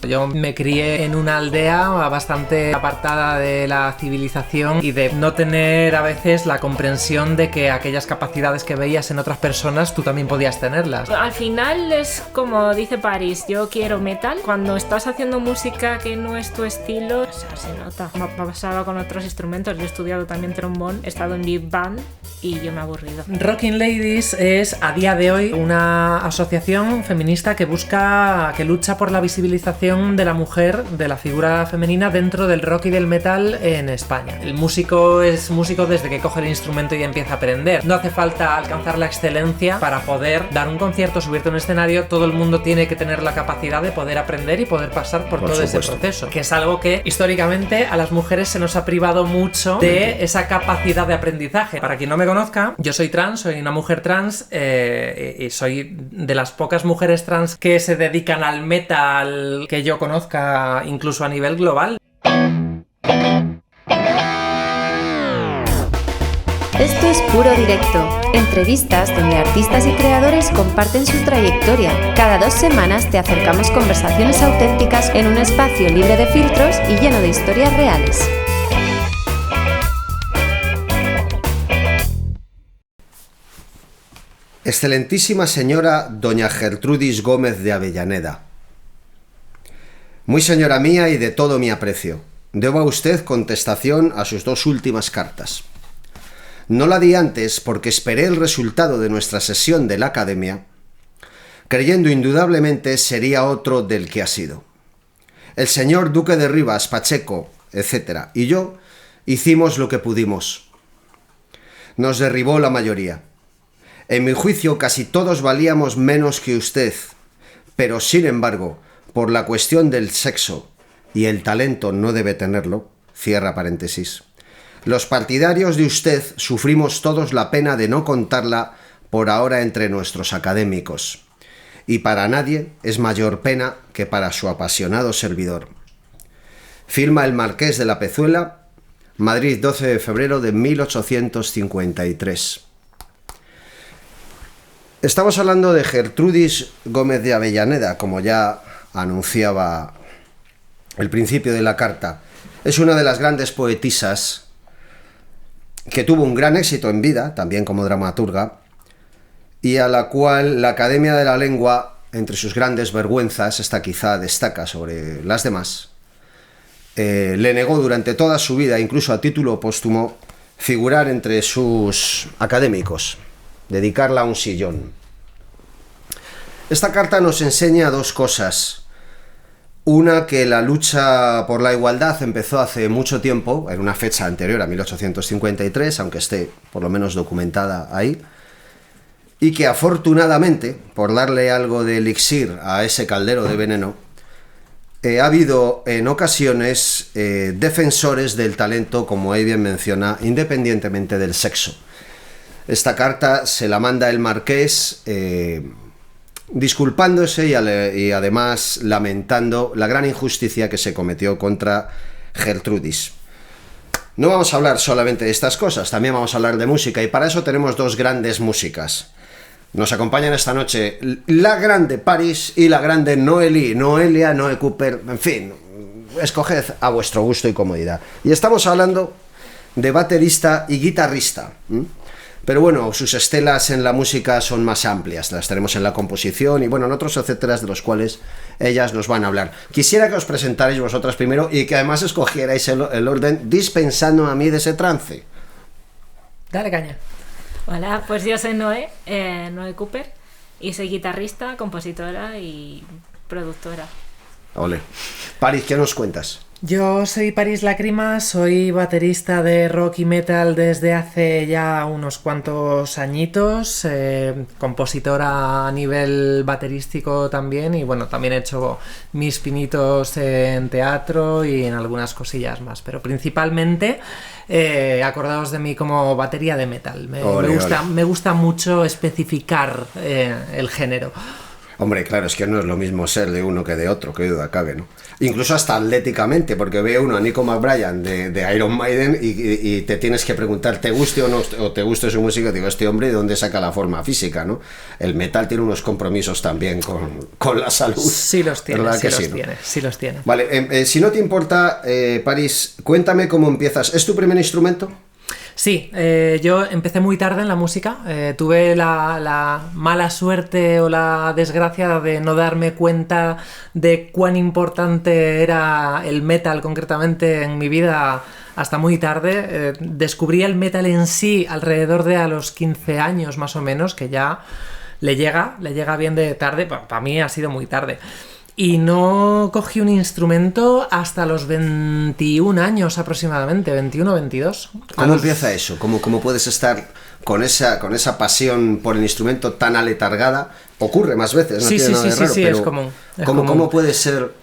Yo me crié en una aldea bastante apartada de la civilización y de no tener a veces la comprensión de que aquellas capacidades que veías en otras personas tú también podías tenerlas. Al final es como dice Paris, yo quiero metal. Cuando estás haciendo música que no es tu estilo, o sea, se nota. Me pasaba con otros instrumentos. Yo he estudiado también trombón, he estado en big band y yo me he aburrido. Rocking Ladies es a día de hoy una asociación feminista que lucha por la visibilización de la mujer, de la figura femenina dentro del rock y del metal en España. El músico es músico desde que coge el instrumento y empieza a aprender. No hace falta alcanzar la excelencia para poder dar un concierto, subirte a un escenario. Todo el mundo tiene que tener la capacidad de poder aprender y poder pasar por todo ese proceso, que es algo que históricamente a las mujeres se nos ha privado mucho de esa capacidad de aprendizaje. Para quien no me conozca, yo soy trans, soy una mujer trans y soy de las pocas mujeres trans que se dedican al metal que yo conozca, incluso a nivel global. Esto es Puro Directo, entrevistas donde artistas y creadores comparten su trayectoria. Cada 2 semanas te acercamos conversaciones auténticas en un espacio libre de filtros y lleno de historias reales. Excelentísima señora doña Gertrudis Gómez de Avellaneda. Muy señora mía y de todo mi aprecio, debo a usted contestación a sus 2 últimas cartas. No la di antes porque esperé el resultado de nuestra sesión de la Academia, creyendo indudablemente sería otro del que ha sido. El señor Duque de Rivas, Pacheco, etc. y yo hicimos lo que pudimos. Nos derribó la mayoría. En mi juicio casi todos valíamos menos que usted, pero sin embargo, por la cuestión del sexo, y el talento no debe tenerlo, cierra paréntesis, los partidarios de usted sufrimos todos la pena de no contarla por ahora entre nuestros académicos, y para nadie es mayor pena que para su apasionado servidor. Firma el Marqués de la Pezuela, Madrid, 12 de febrero de 1853. Estamos hablando de Gertrudis Gómez de Avellaneda, como ya anunciaba el principio de la carta. Es una de las grandes poetisas que tuvo un gran éxito en vida, también como dramaturga, y a la cual la Academia de la Lengua, entre sus grandes vergüenzas, esta quizá destaca sobre las demás, le negó durante toda su vida, incluso a título póstumo, figurar entre sus académicos, dedicarla a un sillón. Esta carta nos enseña 2 cosas. Una, que la lucha por la igualdad empezó hace mucho tiempo, en una fecha anterior a 1853, aunque esté por lo menos documentada ahí, y que afortunadamente, por darle algo de elixir a ese caldero de veneno, ha habido en ocasiones defensores del talento, como él bien menciona, independientemente del sexo. Esta carta se la manda el Marqués disculpándose y además lamentando la gran injusticia que se cometió contra Gertrudis. No vamos a hablar solamente de estas cosas, también vamos a hablar de música, y para eso tenemos 2 grandes músicas. Nos acompañan esta noche la grande Paris y la grande Noelia Cooper, en fin, escoged a vuestro gusto y comodidad. Y estamos hablando de baterista y guitarrista. Pero bueno, sus estelas en la música son más amplias, las tenemos en la composición y bueno, en otros etcétera de los cuales ellas nos van a hablar. Quisiera que os presentarais vosotras primero y que además escogierais el orden dispensando a mí de ese trance. Dale caña. Hola, pues yo soy Noé Cooper, y soy guitarrista, compositora y productora. Ole. Paris, ¿qué nos cuentas? Yo soy Paris Lacrima, soy baterista de rock y metal desde hace ya unos cuantos añitos, compositora a nivel baterístico también, y bueno, también he hecho mis pinitos en teatro y en algunas cosillas más, pero principalmente acordaos de mí como batería de metal. Me gusta mucho especificar el género. Hombre, claro, es que no es lo mismo ser de uno que de otro, que duda cabe, ¿no? Incluso hasta atléticamente, porque ve uno a Nico McBrien de Iron Maiden y te tienes que preguntar, ¿te guste o no, o te guste su música? Digo, este hombre, ¿de dónde saca la forma física, no? El metal tiene unos compromisos también con la salud. Sí los tiene, ¿verdad sí que los sí, no? tiene, sí los tiene. Vale, si no te importa, Paris, cuéntame cómo empiezas. ¿Es tu primer instrumento? Sí, yo empecé muy tarde en la música. Tuve la mala suerte o la desgracia de no darme cuenta de cuán importante era el metal concretamente en mi vida hasta muy tarde. Descubrí el metal en sí alrededor de a los 15 años más o menos, que ya le llega bien de tarde. Para mí ha sido muy tarde. Y no cogí un instrumento hasta los 21 años aproximadamente, 21 22. ¿Cómo empieza eso? ¿Cómo puedes estar con esa pasión por el instrumento tan aletargada? Ocurre más veces, no Sí, tiene sí, nada de sí, raro, sí, pero es común. ¿Cómo puede ser?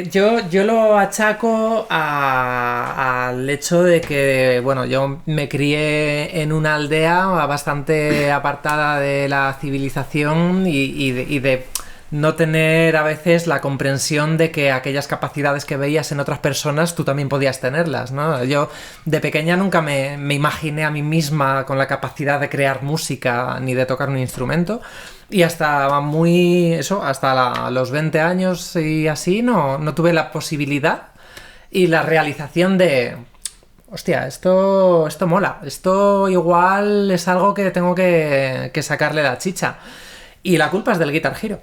Yo lo achaco al hecho de que, bueno, yo me crié en una aldea bastante apartada de la civilización y de no tener a veces la comprensión de que aquellas capacidades que veías en otras personas tú también podías tenerlas, ¿no? Yo de pequeña nunca me imaginé a mí misma con la capacidad de crear música ni de tocar un instrumento, y hasta los 20 años y así no tuve la posibilidad y la realización de... Hostia, esto mola, esto igual es algo que tengo que sacarle la chicha. Y la culpa es del Guitar Hero.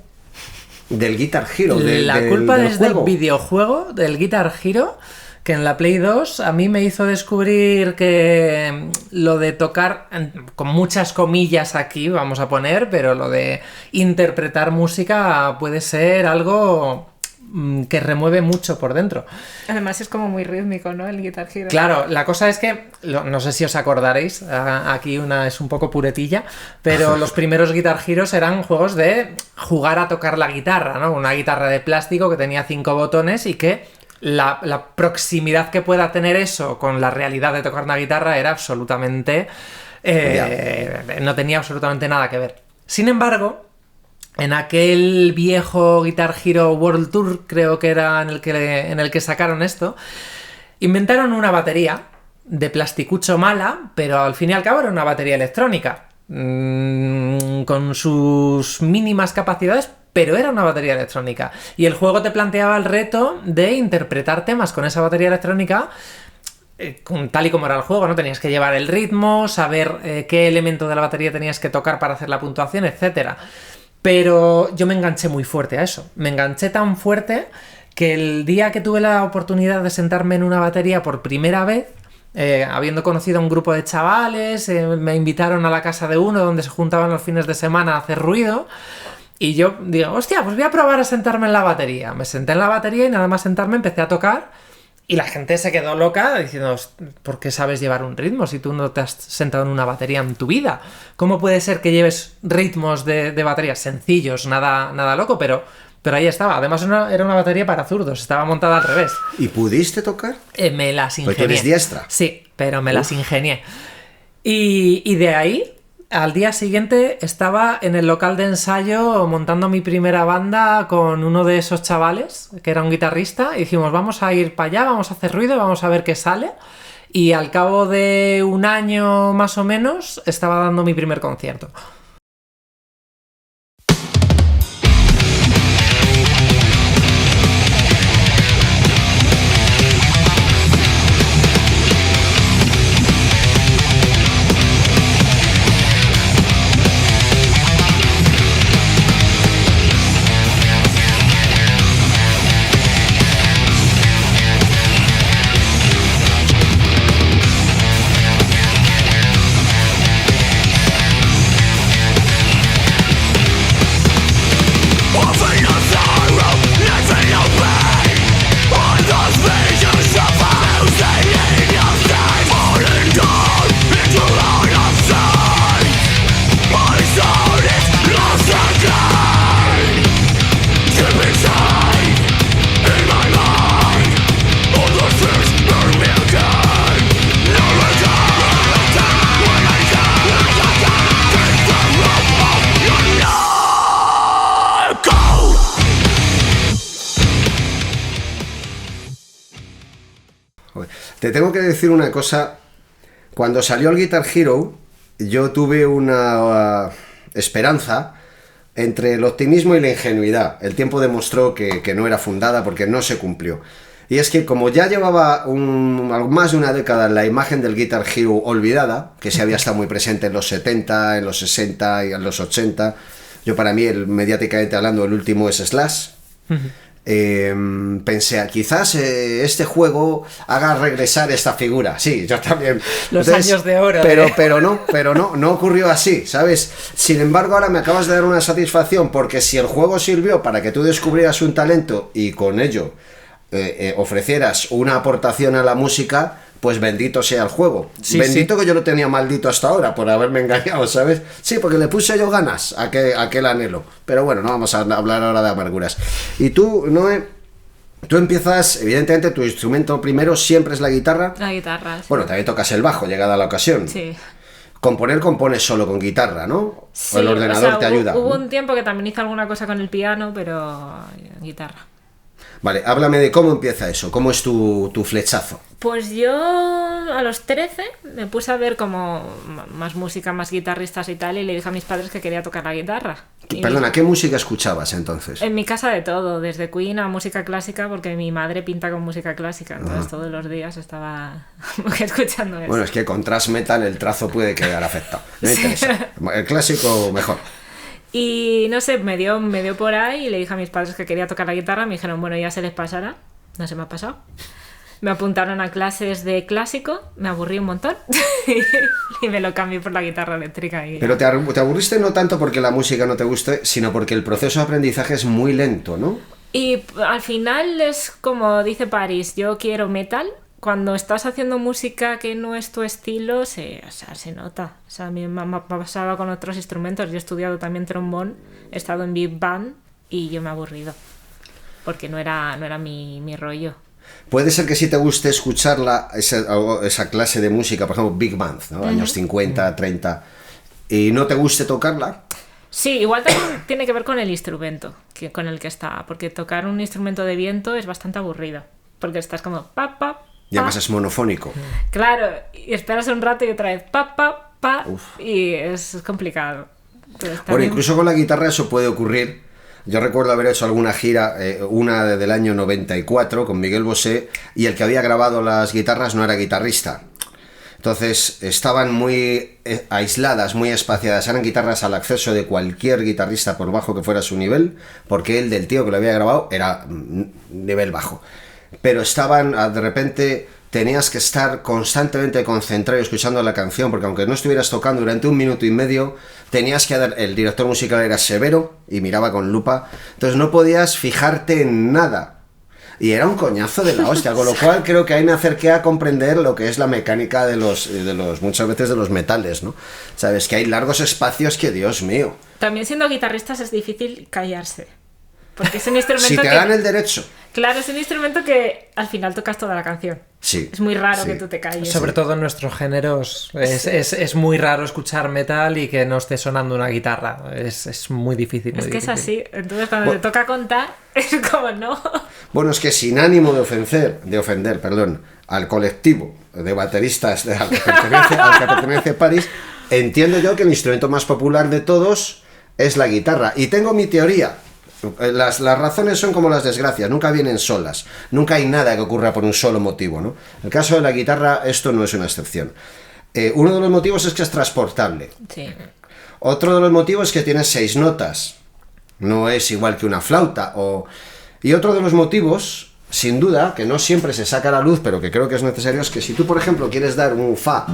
Del Guitar Hero, la culpa del es juego. del videojuego, del Guitar Hero, que en la Play 2 a mí me hizo descubrir que lo de tocar, con muchas comillas aquí vamos a poner, pero lo de interpretar música puede ser algo que remueve mucho por dentro. Además es como muy rítmico, ¿no? El Guitar Hero. Claro, la cosa es que, no sé si os acordaréis, aquí una es un poco puretilla, pero los primeros Guitar Heroes eran juegos de jugar a tocar la guitarra, ¿no? Una guitarra de plástico que tenía 5 botones y que la proximidad que pueda tener eso con la realidad de tocar una guitarra era absolutamente... no tenía absolutamente nada que ver. Sin embargo... En aquel viejo Guitar Hero World Tour, creo que era en el que sacaron esto, inventaron una batería de plasticucho mala, pero al fin y al cabo era una batería electrónica, con sus mínimas capacidades, pero era una batería electrónica. Y el juego te planteaba el reto de interpretar temas con esa batería electrónica, tal y como era el juego, ¿no? Tenías que llevar el ritmo, saber qué elemento de la batería tenías que tocar para hacer la puntuación, etcétera. Pero yo me enganché muy fuerte a eso. Me enganché tan fuerte que el día que tuve la oportunidad de sentarme en una batería por primera vez, habiendo conocido a un grupo de chavales, me invitaron a la casa de uno donde se juntaban los fines de semana a hacer ruido, y yo digo, hostia, pues voy a probar a sentarme en la batería. Me senté en la batería y nada más sentarme empecé a tocar. Y la gente se quedó loca diciendo, ¿por qué sabes llevar un ritmo si tú no te has sentado en una batería en tu vida? ¿Cómo puede ser que lleves ritmos de batería sencillos, nada loco? Pero ahí estaba. Además era una batería para zurdos, estaba montada al revés. ¿Y pudiste tocar? Me las ingenié. Porque eres diestra. Sí, pero me las ingenié. Y de ahí... Al día siguiente estaba en el local de ensayo montando mi primera banda con uno de esos chavales, que era un guitarrista, y dijimos, vamos a ir para allá, vamos a hacer ruido, vamos a ver qué sale. Y al cabo de un año más o menos estaba dando mi primer concierto. Te tengo que decir una cosa. Cuando salió el Guitar Hero, yo tuve una esperanza entre el optimismo y la ingenuidad. El tiempo demostró que no era fundada porque no se cumplió. Y es que como ya llevaba más de una década la imagen del Guitar Hero olvidada, que se había estado muy presente en los 70, en los 60 y en los 80, yo para mí, mediáticamente hablando, el último es Slash. Pensé, quizás este juego haga regresar esta figura. Sí, yo también. Los años de oro. Pero no ocurrió así, ¿sabes? Sin embargo, ahora me acabas de dar una satisfacción, porque si el juego sirvió para que tú descubrieras un talento y con ello ofrecieras una aportación a la música, pues bendito sea el juego. Sí, bendito sí. que yo lo tenía maldito hasta ahora por haberme engañado, ¿sabes? Sí, porque le puse yo ganas a aquel anhelo. Pero bueno, no vamos a hablar ahora de amarguras. Y tú, Noé, tú empiezas, evidentemente, tu instrumento primero siempre es la guitarra. La guitarra, sí. Bueno, también tocas el bajo, llegada la ocasión. Sí. Compones solo con guitarra, ¿no? Sí, o el ordenador te ayuda. Hubo ¿no? un tiempo que también hice alguna cosa con el piano, pero guitarra. Vale, háblame de cómo empieza eso, cómo es tu flechazo. Pues yo a los 13 me puse a ver como más música, más guitarristas y tal, y le dije a mis padres que quería tocar la guitarra. Perdona, ¿qué música escuchabas entonces? En mi casa de todo, desde Queen a música clásica, porque mi madre pinta con música clásica, entonces todos los días estaba escuchando eso. Bueno, es que con thrash metal el trazo puede quedar afectado. No interesa. El clásico mejor. Y no sé, me dio por ahí y le dije a mis padres que quería tocar la guitarra. Me dijeron, bueno, ya se les pasará. No se me ha pasado. Me apuntaron a clases de clásico, me aburrí un montón y me lo cambié por la guitarra eléctrica. Pero te aburriste no tanto porque la música no te guste, sino porque el proceso de aprendizaje es muy lento, ¿no? Y al final es como dice Paris, yo quiero metal. Cuando estás haciendo música que no es tu estilo, se nota. O sea, a mí me pasaba con otros instrumentos. Yo he estudiado también trombón, he estado en big band y yo me he aburrido. Porque no era mi rollo. Puede ser que sí te guste escuchar esa clase de música, por ejemplo, big band, ¿no? Años 50, 30, y no te guste tocarla. Sí, igual también tiene que ver con el instrumento con el que está. Porque tocar un instrumento de viento es bastante aburrido. Porque estás como pa, pa. Y además es monofónico. Claro, y esperas un rato y otra vez pa, pa, pa, Uf. y es complicado. Entonces, Bueno, también... incluso con la guitarra eso puede ocurrir. Yo recuerdo haber hecho alguna gira, una del año 94 con Miguel Bosé, y el que había grabado las guitarras no era guitarrista. Entonces estaban muy aisladas, muy espaciadas. Eran guitarras al acceso de cualquier guitarrista por bajo que fuera su nivel, porque el del tío que lo había grabado era nivel bajo. Pero estaban, de repente, tenías que estar constantemente concentrado escuchando la canción, porque aunque no estuvieras tocando durante 1 minuto y medio, tenías que el director musical era severo y miraba con lupa, entonces no podías fijarte en nada. Y era un coñazo de la hostia, con lo cual creo que ahí me acerqué a comprender lo que es la mecánica de los muchas veces de los metales, ¿no? Sabes que hay largos espacios que, Dios mío. También siendo guitarristas es difícil callarse. Porque es un instrumento Si te dan el derecho. Claro, es un instrumento que al final tocas toda la canción. Sí. Es muy raro Sí. que tú te calles. Sobre todo en nuestros géneros es muy raro escuchar metal y que no esté sonando una guitarra. Es muy difícil. Es muy que difícil. es así. Entonces cuando te toca contar, es como no. Bueno, es que sin ánimo de ofender, al colectivo de bateristas al que pertenece Paris, entiendo yo que el instrumento más popular de todos es la guitarra. Y tengo mi teoría. Las razones son como las desgracias, nunca vienen solas, nunca hay nada que ocurra por un solo motivo, ¿no? En el caso de la guitarra esto no es una excepción. Uno de los motivos es que es transportable. Sí. Otro de los motivos es que tiene 6 notas, no es igual que una flauta. Y otro de los motivos, sin duda, que no siempre se saca a la luz, pero que creo que es necesario, es que si tú, por ejemplo, quieres dar un fa,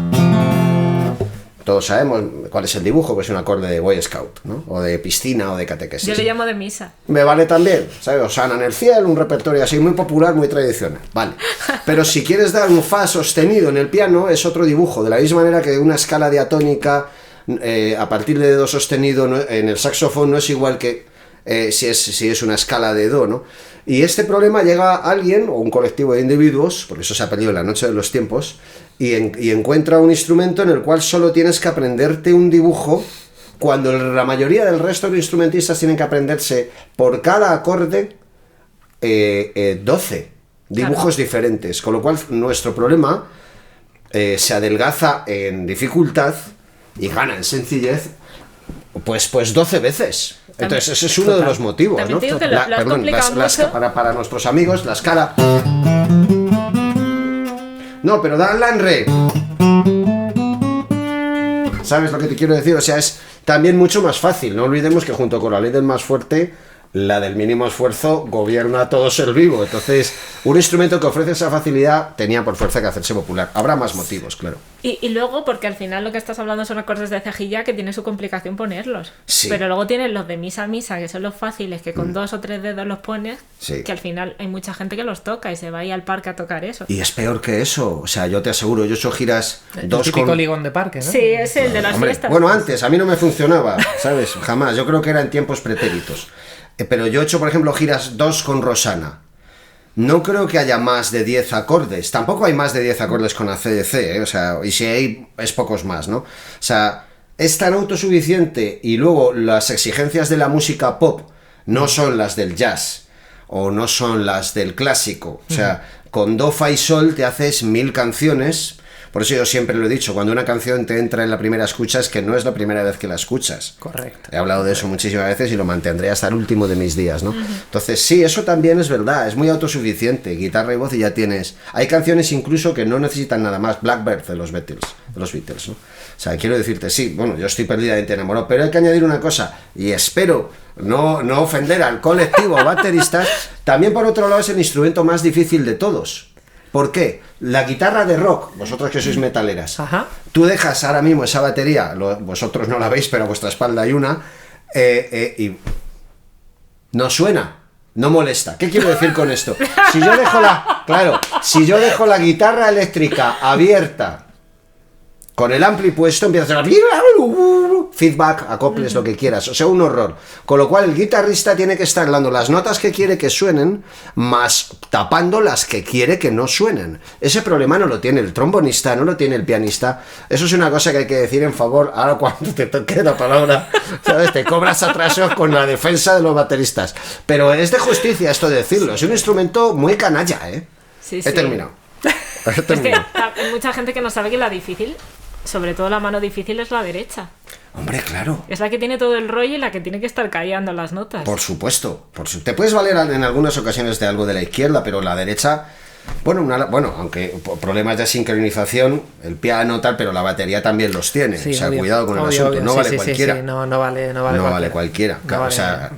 todos sabemos cuál es el dibujo, pues es un acorde de Boy Scout, ¿no? O de piscina o de catequesis. Yo le llamo de misa. Me vale también, ¿sabes? Osana en el cielo, un repertorio así muy popular, muy tradicional, vale. Pero si quieres dar un fa sostenido en el piano, es otro dibujo, de la misma manera que una escala diatónica a partir de do sostenido en el saxofón no es igual que si es una escala de do, ¿no? Y este problema llega a alguien o un colectivo de individuos, porque eso se ha perdido en la noche de los tiempos, y encuentra un instrumento en el cual solo tienes que aprenderte un dibujo, cuando la mayoría del resto de instrumentistas tienen que aprenderse por cada acorde 12 dibujos diferentes, con lo cual nuestro problema se adelgaza en dificultad y gana en sencillez pues 12 veces. Entonces ese es uno de los motivos, también ¿no? te digo que lo has complicado mucho. Para nuestros amigos, la escala... No, pero danla en re. ¿Sabes lo que te quiero decir? O sea, es también mucho más fácil. No olvidemos que junto con la ley del más fuerte, la del mínimo esfuerzo gobierna a todo ser vivo. Entonces, un instrumento que ofrece esa facilidad tenía por fuerza que hacerse popular. Habrá más motivos, claro. Y luego, porque al final lo que estás hablando son acordes de cejilla que tiene su complicación ponerlos. Sí. Pero luego tienes los de misa a misa, que son los fáciles, que con 2 o 3 dedos los pones, Sí. que al final hay mucha gente que los toca y se va ahí al parque a tocar eso. Y es peor que eso. O sea, yo te aseguro, yo he hecho giras El dos típico con... ligón de parque, ¿no? Sí, es el de las Hombre, fiestas. bueno, antes, a mí no me funcionaba, ¿sabes? Jamás. Yo creo que era en tiempos pretéritos. Pero yo he hecho, por ejemplo, giras 2 con Rosana. No creo que haya más de 10 acordes. Tampoco hay más de 10 acordes con ACDC, ¿eh? O sea, y si hay, es pocos más, ¿no? O sea, es tan autosuficiente y luego las exigencias de la música pop no son las del jazz o no son las del clásico. O sea, con do, fa y sol te haces 1000 canciones. Por eso yo siempre lo he dicho, cuando una canción te entra en la primera escucha es que no es la primera vez que la escuchas. Correcto. He hablado de eso muchísimas veces y lo mantendré hasta el último de mis días, ¿no? Entonces, sí, eso también es verdad, es muy autosuficiente, guitarra y voz y ya tienes. Hay canciones incluso que no necesitan nada más, Blackbird de los Beatles, ¿no? O sea, quiero decirte, sí, bueno, yo estoy perdidamente enamorado, pero hay que añadir una cosa, y espero no ofender al colectivo bateristas, también por otro lado es el instrumento más difícil de todos. ¿Por qué? La guitarra de rock, vosotros que sois metaleras, Ajá. tú dejas ahora mismo esa batería, vosotros no la veis, pero a vuestra espalda hay una, y no suena, no molesta. ¿Qué quiero decir con esto? Si yo dejo la guitarra eléctrica abierta, con el ampli puesto, empieza a hacer feedback, acoples, lo que quieras, o sea, un horror. Con lo cual el guitarrista tiene que estar dando las notas que quiere que suenen, más tapando las que quiere que no suenen. Ese problema no lo tiene el trombonista, no lo tiene el pianista. Eso es una cosa que hay que decir en favor. Ahora cuando te toque la palabra, ¿sabes? Te cobras atrasos con la defensa de los bateristas. Pero es de justicia esto de decirlo. Es un instrumento muy canalla, ¿eh? Sí, He terminado. Es que hay mucha gente que no sabe que la difícil, sobre todo la mano difícil, es la derecha. Hombre, claro. Es la que tiene todo el rollo y la que tiene que estar callando las notas. Por supuesto. Te puedes valer en algunas ocasiones de algo de la izquierda, pero la derecha... Bueno, aunque problemas de sincronización, el piano tal, pero la batería también los tiene. Sí, o sea, obvio, cuidado con el obvio, asunto. obvio. No Sí, vale sí, cualquiera. sí, no vale cualquiera. No O sea,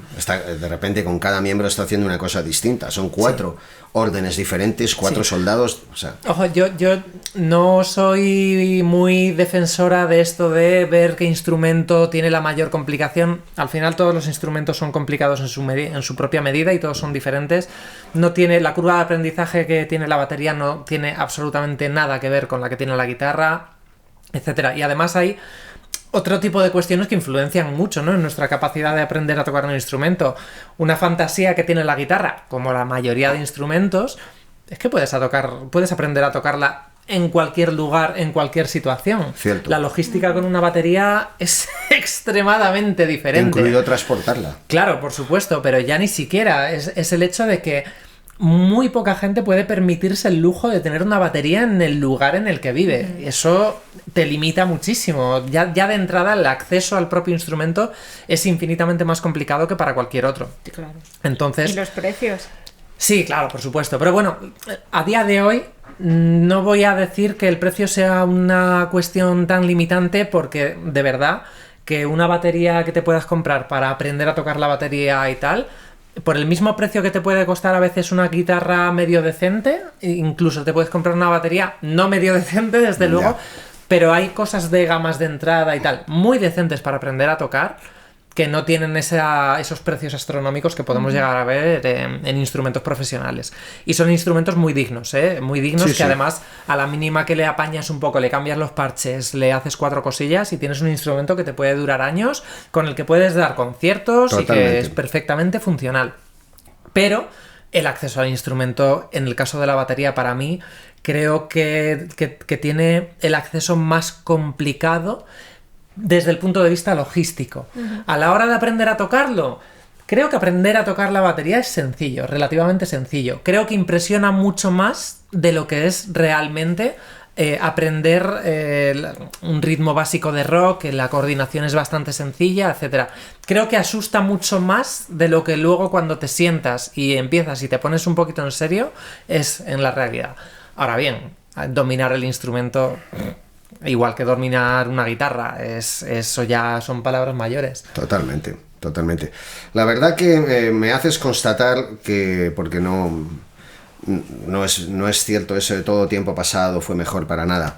de repente con cada miembro está haciendo una cosa distinta. Son 4 órdenes diferentes, 4 soldados. O sea. Ojo, yo no soy muy defensora de esto de ver qué instrumento tiene la mayor complicación. Al final todos los instrumentos son complicados en su propia medida y todos son diferentes. No tiene la curva de aprendizaje que tiene la batería, no tiene absolutamente nada que ver con la que tiene la guitarra, etcétera. Y además hay otro tipo de cuestiones que influencian mucho, ¿no?, en nuestra capacidad de aprender a tocar un instrumento. Una fantasía que tiene la guitarra, como la mayoría de instrumentos, es que puedes aprender a tocarla en cualquier lugar, en cualquier situación. Cierto. La logística con una batería es extremadamente diferente. Incluido transportarla. Claro, por supuesto, pero ya ni siquiera. Es el hecho de que muy poca gente puede permitirse el lujo de tener una batería en el lugar en el que vive. Eso te limita muchísimo. Ya de entrada el acceso al propio instrumento es infinitamente más complicado que para cualquier otro. Claro. Entonces, ¿Y los precios? sí, claro, por supuesto. Pero bueno, a día de hoy no voy a decir que el precio sea una cuestión tan limitante, porque de verdad que una batería que te puedas comprar para aprender a tocar la batería y tal, por el mismo precio que te puede costar a veces una guitarra medio decente, incluso te puedes comprar una batería no medio decente, desde luego, pero hay cosas de gamas de entrada y tal muy decentes para aprender a tocar, que no tienen esos precios astronómicos que podemos llegar a ver en instrumentos profesionales. Y son instrumentos muy dignos, ¿eh? Muy dignos, que además a la mínima que le apañas un poco, le cambias los parches, le haces 4 cosillas y tienes un instrumento que te puede durar años, con el que puedes dar conciertos. Totalmente. Y que es perfectamente funcional. Pero el acceso al instrumento, en el caso de la batería, para mí, creo que tiene el acceso más complicado desde el punto de vista logístico. A la hora de aprender a tocarlo, Creo que aprender a tocar la batería es sencillo, relativamente sencillo. Creo que impresiona mucho más de lo que es realmente aprender un ritmo básico de rock, que la coordinación es bastante sencilla, etc. Creo que asusta mucho más de lo que luego cuando te sientas y empiezas y te pones un poquito en serio es en la realidad. Ahora bien, dominar el instrumento, igual que dominar una guitarra, eso ya son palabras mayores. Totalmente. La verdad que me haces constatar que, porque no es cierto eso de todo tiempo pasado fue mejor para nada.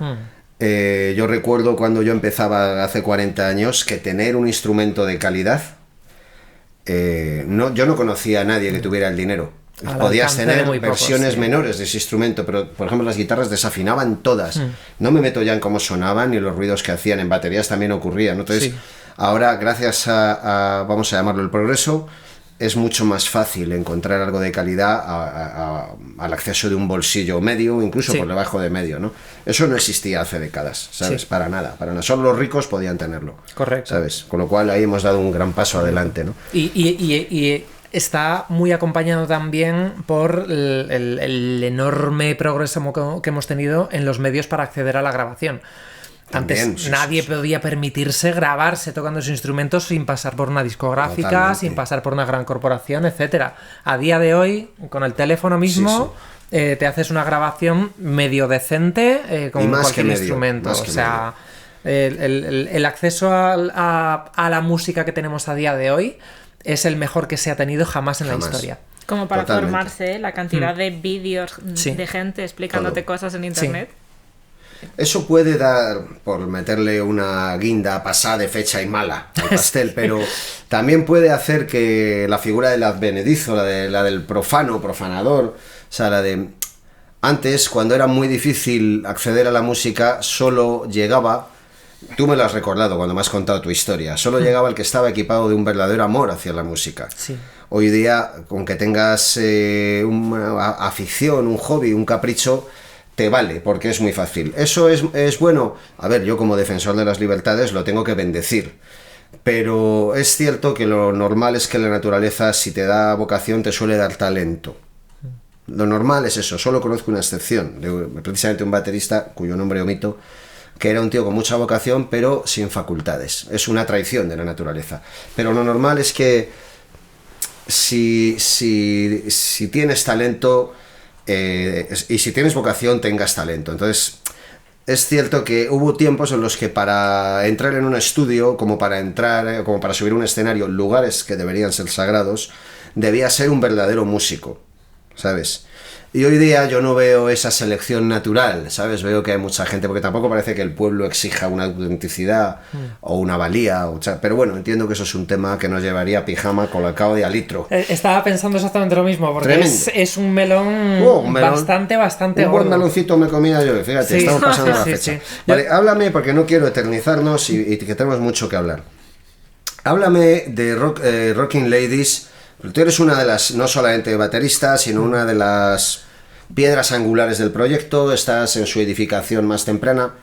Yo recuerdo cuando yo empezaba hace 40 años que tener un instrumento de calidad, yo no conocía a nadie que tuviera el dinero. Podías tener versiones menores de ese instrumento, pero por ejemplo las guitarras desafinaban todas. No me meto ya en cómo sonaban ni los ruidos que hacían. En baterías también ocurría, ¿no? Entonces, ahora, gracias a vamos a llamarlo el progreso, es mucho más fácil encontrar algo de calidad al acceso de un bolsillo medio, incluso por debajo de medio, ¿no? Eso no existía hace décadas, ¿sabes? Para nada. Solo los ricos podían tenerlo. Correcto. ¿Sabes? Con lo cual ahí hemos dado un gran paso adelante, ¿no? Y está muy acompañado también por el enorme progreso que hemos tenido en los medios para acceder a la grabación. Antes nadie podía permitirse grabarse tocando sus instrumentos sin pasar por una discográfica, Totalmente. sin pasar por una gran corporación, etcétera. A día de hoy, con el teléfono mismo, te haces una grabación medio decente con cualquier instrumento. O sea, el acceso a la música que tenemos a día de hoy es el mejor que se ha tenido jamás en la historia. Como para Totalmente. formarse, la cantidad de vídeos de gente explicándote cosas en internet. Eso puede dar, por meterle una guinda pasada de fecha y mala al pastel, pero también puede hacer que la figura del advenedizo, la del profanador, o sea, la de... Antes, cuando era muy difícil acceder a la música, solo llegaba... Tú me lo has recordado cuando me has contado tu historia. Solo llegaba el que estaba equipado de un verdadero amor hacia la música. Sí. Hoy día, con que tengas una afición, un hobby, un capricho... te vale, porque es muy fácil. Eso es bueno. A ver, yo como defensor de las libertades lo tengo que bendecir. Pero es cierto que lo normal es que la naturaleza, si te da vocación, te suele dar talento. Lo normal es eso. Solo conozco una excepción, precisamente un baterista, cuyo nombre omito, que era un tío con mucha vocación, pero sin facultades. Es una traición de la naturaleza. Pero lo normal es que si tienes talento... y si tienes vocación, tengas talento. Entonces, es cierto que hubo tiempos en los que para entrar en un estudio, como para subir un escenario, lugares que deberían ser sagrados, debía ser un verdadero músico, ¿sabes? Y hoy día yo no veo esa selección natural, ¿sabes? Veo que hay mucha gente, porque tampoco parece que el pueblo exija una autenticidad o una valía, pero bueno, entiendo que eso es un tema que nos llevaría a pijama, colacao y a litro. Estaba pensando exactamente lo mismo, porque es un melón, bastante un buen meloncito me comía yo, fíjate, estamos pasando la fecha. Sí. Vale, háblame, porque no quiero eternizarnos y que tenemos mucho que hablar. Háblame de Rocking Ladies. Tú eres una de las, no solamente baterista, sino una de las piedras angulares del proyecto, estás en su edificación más temprana,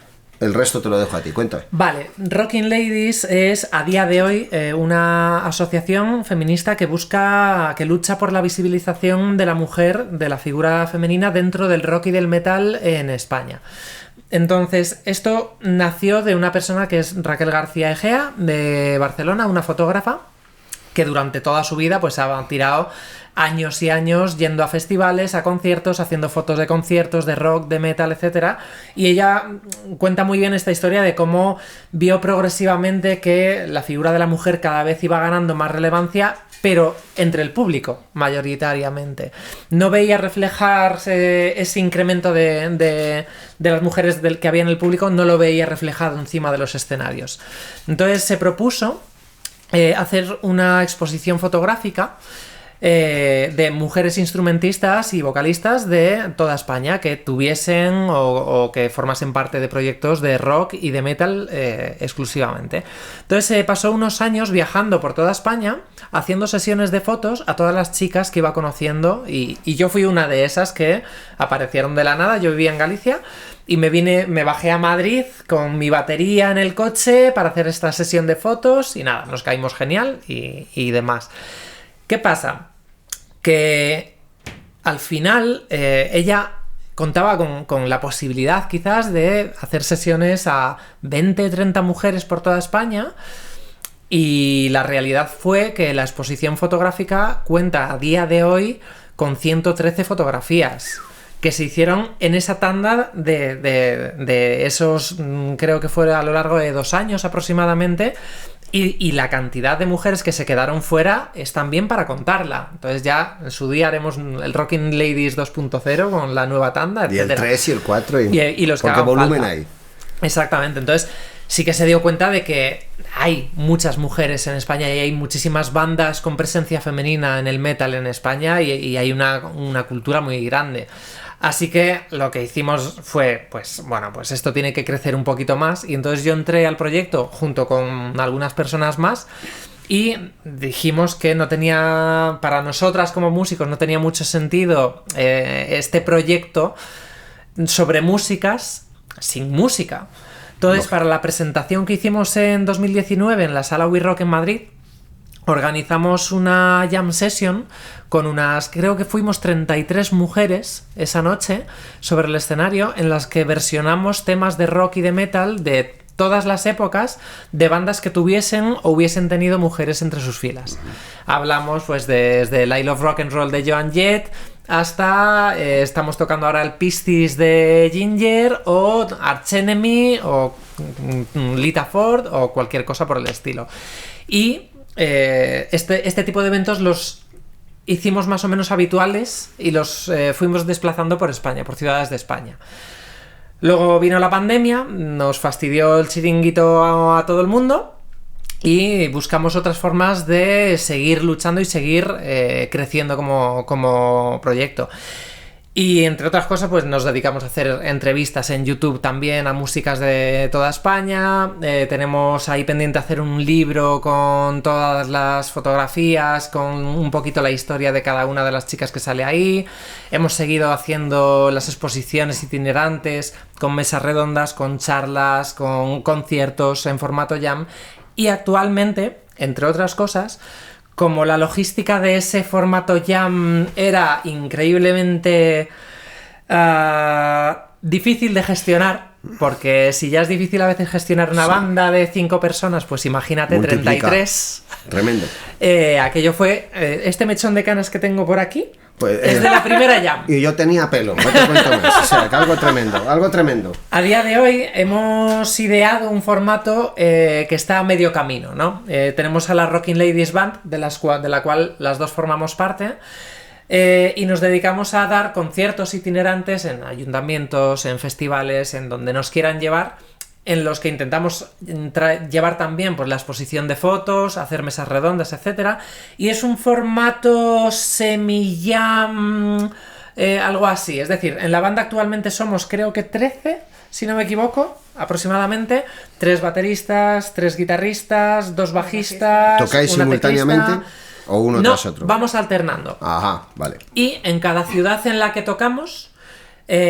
el resto te lo dejo a ti, cuéntame. Vale, Rocking Ladies es a día de hoy una asociación feminista que lucha por la visibilización de la mujer, de la figura femenina dentro del rock y del metal en España. Entonces, esto nació de una persona que es Raquel García Egea, de Barcelona, una fotógrafa, que durante toda su vida pues ha tirado años y años yendo a festivales, a conciertos, haciendo fotos de conciertos, de rock, de metal, etc. Y ella cuenta muy bien esta historia de cómo vio progresivamente que la figura de la mujer cada vez iba ganando más relevancia, pero entre el público, mayoritariamente. No veía reflejarse ese incremento de las mujeres que había en el público, no lo veía reflejado encima de los escenarios. Entonces se propuso hacer una exposición fotográfica de mujeres instrumentistas y vocalistas de toda España que tuviesen o que formasen parte de proyectos de rock y de metal exclusivamente. Entonces pasó unos años viajando por toda España haciendo sesiones de fotos a todas las chicas que iba conociendo y yo fui una de esas que aparecieron de la nada. Yo vivía en Galicia y me bajé a Madrid con mi batería en el coche para hacer esta sesión de fotos y nada, nos caímos genial y demás. ¿Qué pasa? Que al final ella contaba con la posibilidad quizás de hacer sesiones a 20, 30 mujeres por toda España, y la realidad fue que la exposición fotográfica cuenta a día de hoy con 113 fotografías que se hicieron en esa tanda de esos, creo que fue a lo largo de 2 años aproximadamente, y la cantidad de mujeres que se quedaron fuera es también para contarla. Entonces ya en su día haremos el Rocking Ladies 2.0 con la nueva tanda, y etcétera. el 3 y el 4 y los que porque hagan volumen falta. hay. Exactamente, entonces sí que se dio cuenta de que hay muchas mujeres en España y hay muchísimas bandas con presencia femenina en el metal en España, y hay una cultura muy grande. Así que lo que hicimos fue, pues esto tiene que crecer un poquito más, y entonces yo entré al proyecto junto con algunas personas más y dijimos que no tenía, para nosotras como músicos, no tenía mucho sentido este proyecto sobre músicas sin música. Entonces, para la presentación que hicimos en 2019 en la Sala We Rock en Madrid, organizamos una jam session con creo que fuimos 33 mujeres esa noche sobre el escenario, en las que versionamos temas de rock y de metal de todas las épocas de bandas que tuviesen o hubiesen tenido mujeres entre sus filas. Hablamos pues desde el I Love Rock and Roll de Joan Jett hasta estamos tocando ahora el Piscis de Ginger, o Arch Enemy, o Lita Ford, o cualquier cosa por el estilo. Y este tipo de eventos los hicimos más o menos habituales y los fuimos desplazando por España, por ciudades de España. Luego vino la pandemia, nos fastidió el chiringuito a todo el mundo, y buscamos otras formas de seguir luchando y seguir creciendo como proyecto. Y entre otras cosas, pues nos dedicamos a hacer entrevistas en YouTube también a músicas de toda España. Tenemos ahí pendiente hacer un libro con todas las fotografías, con un poquito la historia de cada una de las chicas que sale ahí. Hemos seguido haciendo las exposiciones itinerantes, con mesas redondas, con charlas, con conciertos en formato jam. Y actualmente, entre otras cosas, como la logística de ese formato jam era increíblemente difícil de gestionar, porque si ya es difícil a veces gestionar una banda de 5 personas, pues imagínate Multiplica. 33. Tremendo. Aquello fue este mechón de canas que tengo por aquí. Pues, es de la primera jam. Y yo tenía pelo, no te cuento más. O sea, que algo tremendo. A día de hoy hemos ideado un formato que está a medio camino, ¿no? Tenemos a la Rocking Ladies Band, de la cual las dos formamos parte, y nos dedicamos a dar conciertos itinerantes en ayuntamientos, en festivales, en donde nos quieran llevar, en los que intentamos llevar también pues la exposición de fotos, hacer mesas redondas, etcétera. Y es un formato semi-jam, algo así. Es decir, en la banda actualmente somos, creo que 13, si no me equivoco, aproximadamente. 3 bateristas, 3 guitarristas, 2 bajistas. ¿Tocáis una simultáneamente teclista. o uno No, tras otro? vamos alternando. Ajá, vale. Y en cada ciudad en la que tocamos,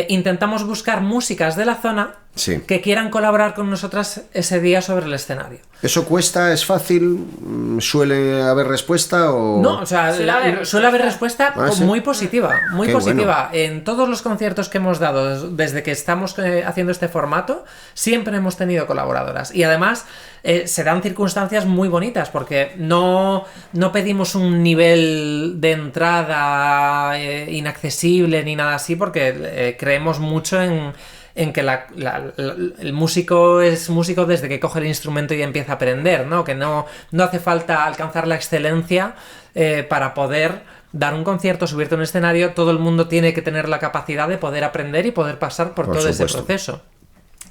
intentamos buscar músicas de la zona Sí. que quieran colaborar con nosotras ese día sobre el escenario. ¿Eso cuesta? ¿Es fácil? ¿Suele haber respuesta? O... No, o sea, suele haber respuesta ¿sí? muy positiva, muy Qué positiva. Bueno. En todos los conciertos que hemos dado desde que estamos haciendo este formato, siempre hemos tenido colaboradoras. Y además se dan circunstancias muy bonitas, porque no pedimos un nivel de entrada inaccesible ni nada así, porque creemos mucho en que el músico es músico desde que coge el instrumento y empieza a aprender, ¿no? Que no hace falta alcanzar la excelencia para poder dar un concierto, subirte a un escenario. Todo el mundo tiene que tener la capacidad de poder aprender y poder pasar por todo supuesto. ese proceso.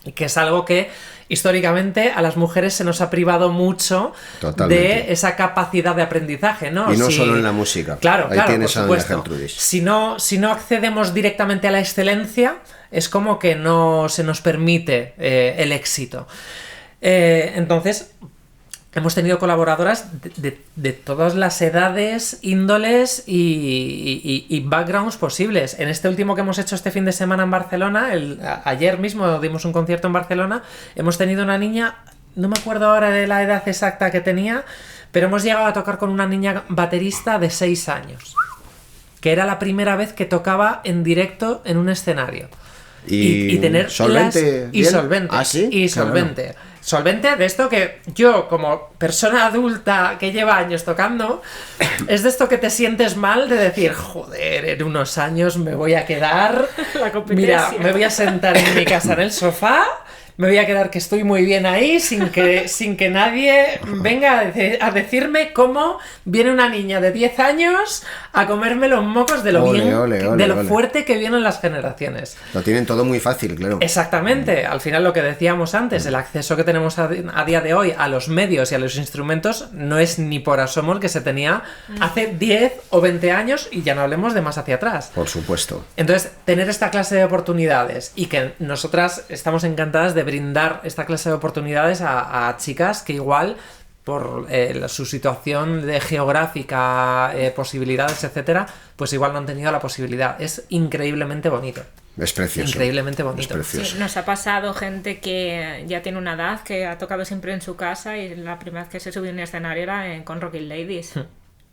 Y que es algo que históricamente a las mujeres se nos ha privado mucho. Totalmente. De esa capacidad de aprendizaje, ¿no? Y no solo en la música. Claro, ahí tienes por supuesto. Gertrudis. Si no accedemos directamente a la excelencia, es como que no se nos permite el éxito. Entonces, hemos tenido colaboradoras de todas las edades, índoles y backgrounds posibles. En este último que hemos hecho este fin de semana en Barcelona, ayer mismo dimos un concierto en Barcelona, hemos tenido una niña, no me acuerdo ahora de la edad exacta que tenía, pero hemos llegado a tocar con una niña baterista de 6 años, que era la primera vez que tocaba en directo en un escenario. Y tener solvente. Y solvente. ¿Ah, sí? Y solvente. Bueno. Solvente de esto que yo, como persona adulta que lleva años tocando, es de esto que te sientes mal de decir, joder, en unos años me voy a quedar... La competencia. Mira, me voy a sentar en mi casa en el sofá, me voy a quedar que estoy muy bien ahí sin que nadie venga a decirme cómo viene una niña de 10 años a comerme los mocos de lo fuerte que vienen las generaciones. Lo tienen todo muy fácil, claro. Exactamente. Al final, lo que decíamos antes, el acceso que tenemos a día de hoy a los medios y a los instrumentos no es ni por asomo el que se tenía hace 10 o 20 años, y ya no hablemos de más hacia atrás. Por supuesto. Entonces, tener esta clase de oportunidades, y que nosotras estamos encantadas de brindar esta clase de oportunidades a chicas que igual por su situación geográfica, posibilidades, etcétera, pues igual no han tenido la posibilidad. Es increíblemente bonito. Es precioso. Increíblemente bonito. Es precioso. Sí, nos ha pasado gente que ya tiene una edad, que ha tocado siempre en su casa, y la primera vez que se subió a un escenario era con Rocking Ladies.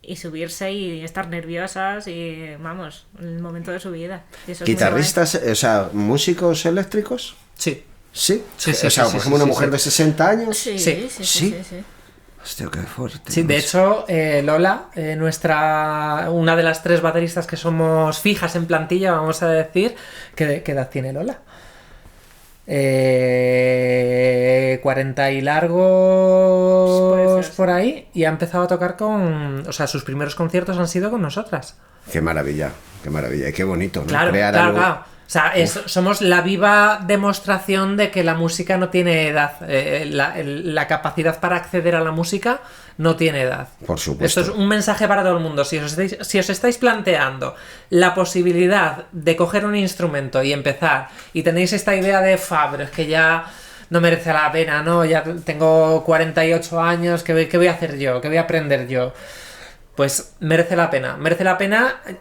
Y subirse y estar nerviosas y, vamos, el momento de su vida. Y eso ¿Guitarristas, o sea, músicos eléctricos? Sí. ¿Sí? Sí, o sea, por ejemplo, una mujer de 60 años. Sí. Hostia, qué fuerte. Sí, de hecho, Lola, una de las 3 bateristas que somos fijas en plantilla, vamos a decir, ¿qué edad tiene Lola? 40 y largos por ahí, y ha empezado a tocar o sea, sus primeros conciertos han sido con nosotras. Qué maravilla, y qué bonito, ¿no? Claro, Crear claro, algo... claro. O sea, somos la viva demostración de que la música no tiene edad. La capacidad para acceder a la música no tiene edad. Por supuesto. Esto es un mensaje para todo el mundo. Si os estáis planteando la posibilidad de coger un instrumento y empezar, y tenéis esta idea de, pero es que ya no merece la pena, ¿no? Ya tengo 48 años, ¿qué voy a hacer yo? ¿Qué voy a aprender yo? Pues merece la pena,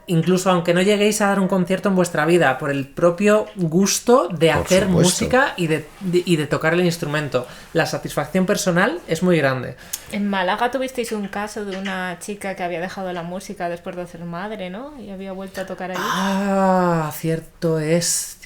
incluso aunque no lleguéis a dar un concierto en vuestra vida, por el propio gusto de hacer música y de tocar el instrumento. La satisfacción personal es muy grande. En Málaga tuvisteis un caso de una chica que había dejado la música después de ser madre, ¿no? Y había vuelto a tocar allí. Cierto es.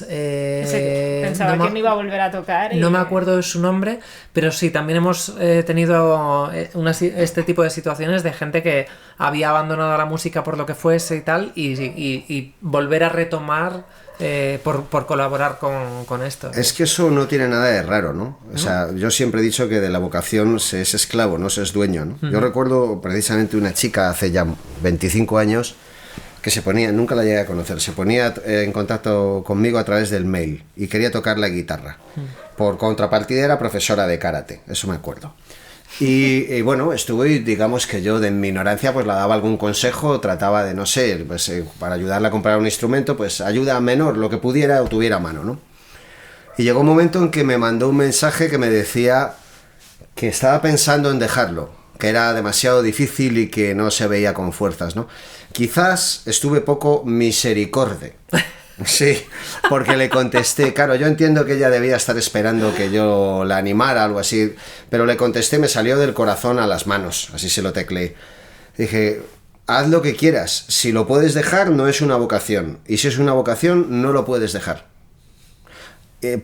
Pensaba que no iba a volver a tocar. No me acuerdo de su nombre, pero sí, también hemos tenido este tipo de situaciones de gente que había abandonado la música por lo que fuese y tal, y volver a retomar por colaborar con esto. Es que eso no tiene nada de raro, ¿no? O sea, yo siempre he dicho que de la vocación se es esclavo, no se es dueño, ¿no? Yo recuerdo precisamente una chica hace ya 25 años que se ponía, nunca la llegué a conocer, se ponía en contacto conmigo a través del mail y quería tocar la guitarra. Por contrapartida era profesora de karate, eso me acuerdo. Y bueno, estuve, digamos que yo de mi ignorancia pues la daba algún consejo, trataba de, no sé, pues para ayudarla a comprar un instrumento, pues ayuda menor, lo que pudiera o tuviera a mano, ¿no? Y llegó un momento en que me mandó un mensaje que me decía que estaba pensando en dejarlo, que era demasiado difícil y que no se veía con fuerzas, ¿no? Quizás estuve poco misericorde. Sí, porque le contesté, claro, yo entiendo que ella debía estar esperando que yo la animara, algo así, pero le contesté, me salió del corazón a las manos, así se lo tecleé. Dije, haz lo que quieras, si lo puedes dejar no es una vocación, y si es una vocación no lo puedes dejar.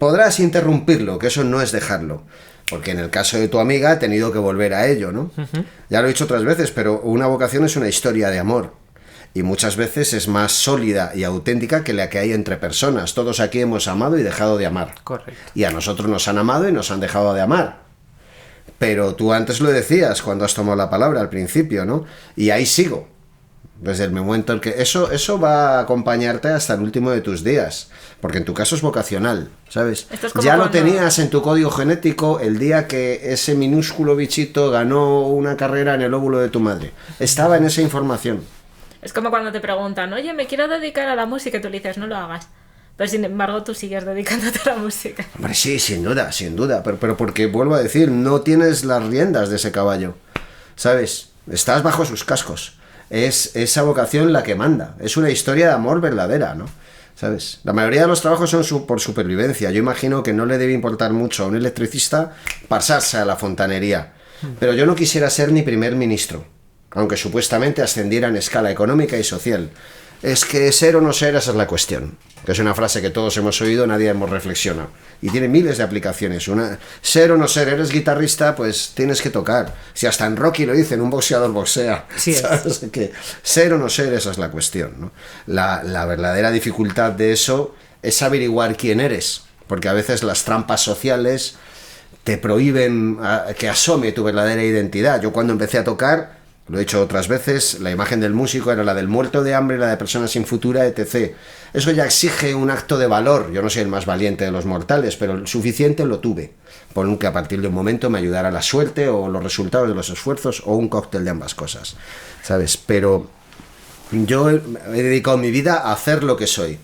Podrás interrumpirlo, que eso no es dejarlo, porque en el caso de tu amiga he tenido que volver a ello, ¿no? Ya lo he dicho otras veces, pero una vocación es una historia de amor. Y muchas veces es más sólida y auténtica que la que hay entre personas. Todos aquí hemos amado y dejado de amar. Correcto. Y a nosotros nos han amado y nos han dejado de amar. Pero tú antes lo decías cuando has tomado la palabra al principio, ¿no? Y ahí sigo. Desde el momento en que... Eso va a acompañarte hasta el último de tus días. Porque en tu caso es vocacional, ¿sabes? Ya lo tenías en tu código genético el día que ese minúsculo bichito ganó una carrera en el óvulo de tu madre. Estaba en esa información. Es como cuando te preguntan, oye, me quiero dedicar a la música, y tú le dices, no lo hagas. Pero sin embargo tú sigues dedicándote a la música. Hombre, sí, sin duda. Pero porque, vuelvo a decir, no tienes las riendas de ese caballo, ¿sabes? Estás bajo sus cascos. Es esa vocación la que manda. Es una historia de amor verdadera, ¿no? ¿Sabes? La mayoría de los trabajos son por supervivencia. Yo imagino que no le debe importar mucho a un electricista pasarse a la fontanería. Pero yo no quisiera ser ni primer ministro, aunque supuestamente ascendiera en escala económica y social. Es que ser o no ser, esa es la cuestión. Que es una frase que todos hemos oído, nadie hemos reflexionado. Y tiene miles de aplicaciones. Ser o no ser, eres guitarrista, pues tienes que tocar. Si hasta en Rocky lo dicen, un boxeador boxea. Sí, ¿sabes? Que ser o no ser, esa es la cuestión, ¿no? La verdadera dificultad de eso es averiguar quién eres. Porque a veces las trampas sociales te prohíben que asome tu verdadera identidad. Yo cuando empecé a tocar, lo he dicho otras veces, la imagen del músico era la del muerto de hambre, la de persona sin futura, etc. Eso ya exige un acto de valor. Yo no soy el más valiente de los mortales, pero el suficiente lo tuve, por que a partir de un momento me ayudara la suerte o los resultados de los esfuerzos o un cóctel de ambas cosas, ¿sabes? Pero yo he dedicado mi vida a hacer lo que soy,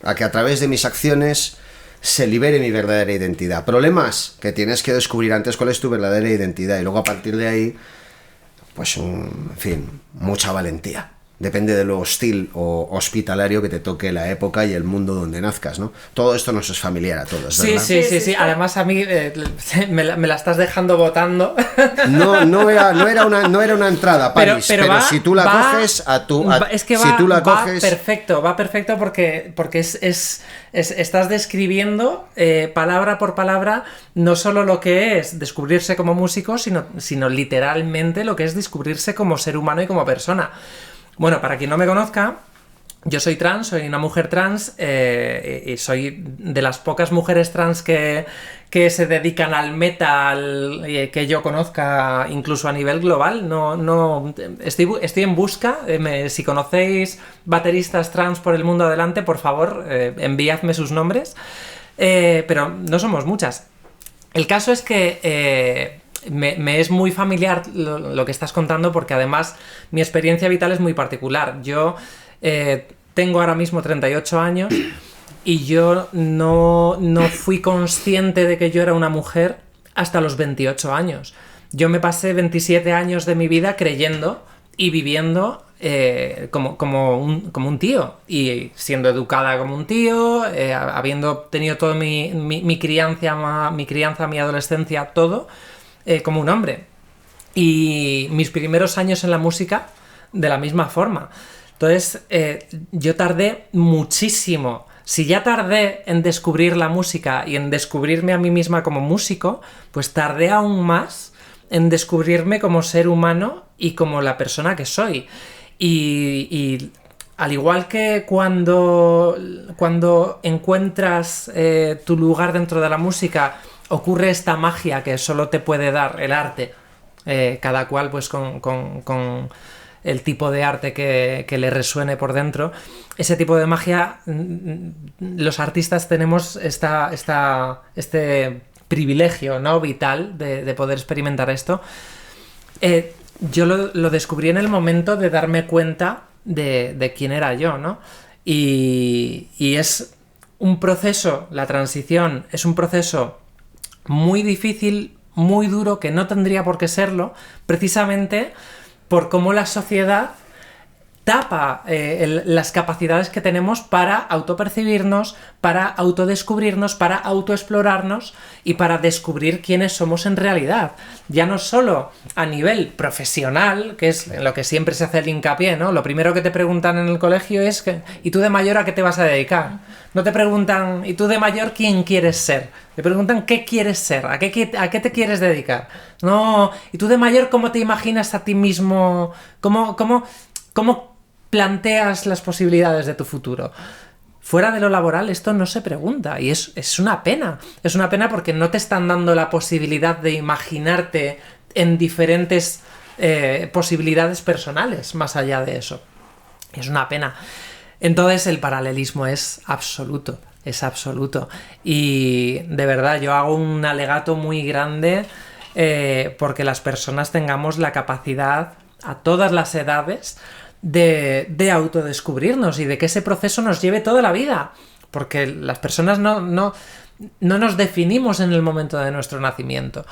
a que a través de mis acciones se libere mi verdadera identidad. Problemas que tienes que descubrir antes cuál es tu verdadera identidad y luego a partir de ahí, pues, en fin, mucha valentía. Depende de lo hostil o hospitalario que te toque la época y el mundo donde nazcas, ¿no? Todo esto nos es familiar a todos, ¿verdad? Sí. Además a mí me la estás dejando botando. No era una entrada, Paris, pero si tú la coges va perfecto porque estás describiendo palabra por palabra no solo lo que es descubrirse como músico, sino literalmente lo que es descubrirse como ser humano y como persona. Bueno, para quien no me conozca, yo soy trans, soy una mujer trans y soy de las pocas mujeres trans que se dedican al metal que yo conozca, incluso a nivel global. No estoy en busca. Si conocéis bateristas trans por el mundo adelante, por favor, enviadme sus nombres. Pero no somos muchas. El caso es que me es muy familiar lo que estás contando porque además mi experiencia vital es muy particular. Yo tengo ahora mismo 38 años y yo no fui consciente de que yo era una mujer hasta los 28 años. Yo me pasé 27 años de mi vida creyendo y viviendo como un tío y siendo educada como un tío, habiendo tenido toda mi crianza, mi adolescencia, todo como un hombre. Y mis primeros años en la música de la misma forma. Entonces yo tardé muchísimo. Si ya tardé en descubrir la música y en descubrirme a mí misma como músico, pues tardé aún más en descubrirme como ser humano y como la persona que soy. Y al igual que cuando encuentras tu lugar dentro de la música, ocurre esta magia que solo te puede dar el arte, cada cual pues con el tipo de arte que le resuene por dentro. Ese tipo de magia, los artistas tenemos este privilegio, ¿no?, vital de poder experimentar esto. Yo lo descubrí en el momento de darme cuenta de quién era yo, ¿no? Y es un proceso, la transición es un proceso muy difícil, muy duro, que no tendría por qué serlo, precisamente por cómo la sociedad tapa las capacidades que tenemos para autopercibirnos, para autodescubrirnos, para autoexplorarnos y para descubrir quiénes somos en realidad. Ya no solo a nivel profesional, que es en lo que siempre se hace el hincapié, ¿no? Lo primero que te preguntan en el colegio es ¿y tú de mayor a qué te vas a dedicar? No te preguntan ¿y tú de mayor quién quieres ser? Te preguntan ¿qué quieres ser? ¿A qué te quieres dedicar? No, ¿y tú de mayor cómo te imaginas a ti mismo? ¿Cómo planteas las posibilidades de tu futuro? Fuera de lo laboral esto no se pregunta y es una pena. Es una pena porque no te están dando la posibilidad de imaginarte en diferentes posibilidades personales más allá de eso. Es una pena. Entonces el paralelismo es absoluto. Y de verdad yo hago un alegato muy grande porque las personas tengamos la capacidad a todas las edades de autodescubrirnos y de que ese proceso nos lleve toda la vida, porque las personas no nos definimos en el momento de nuestro nacimiento.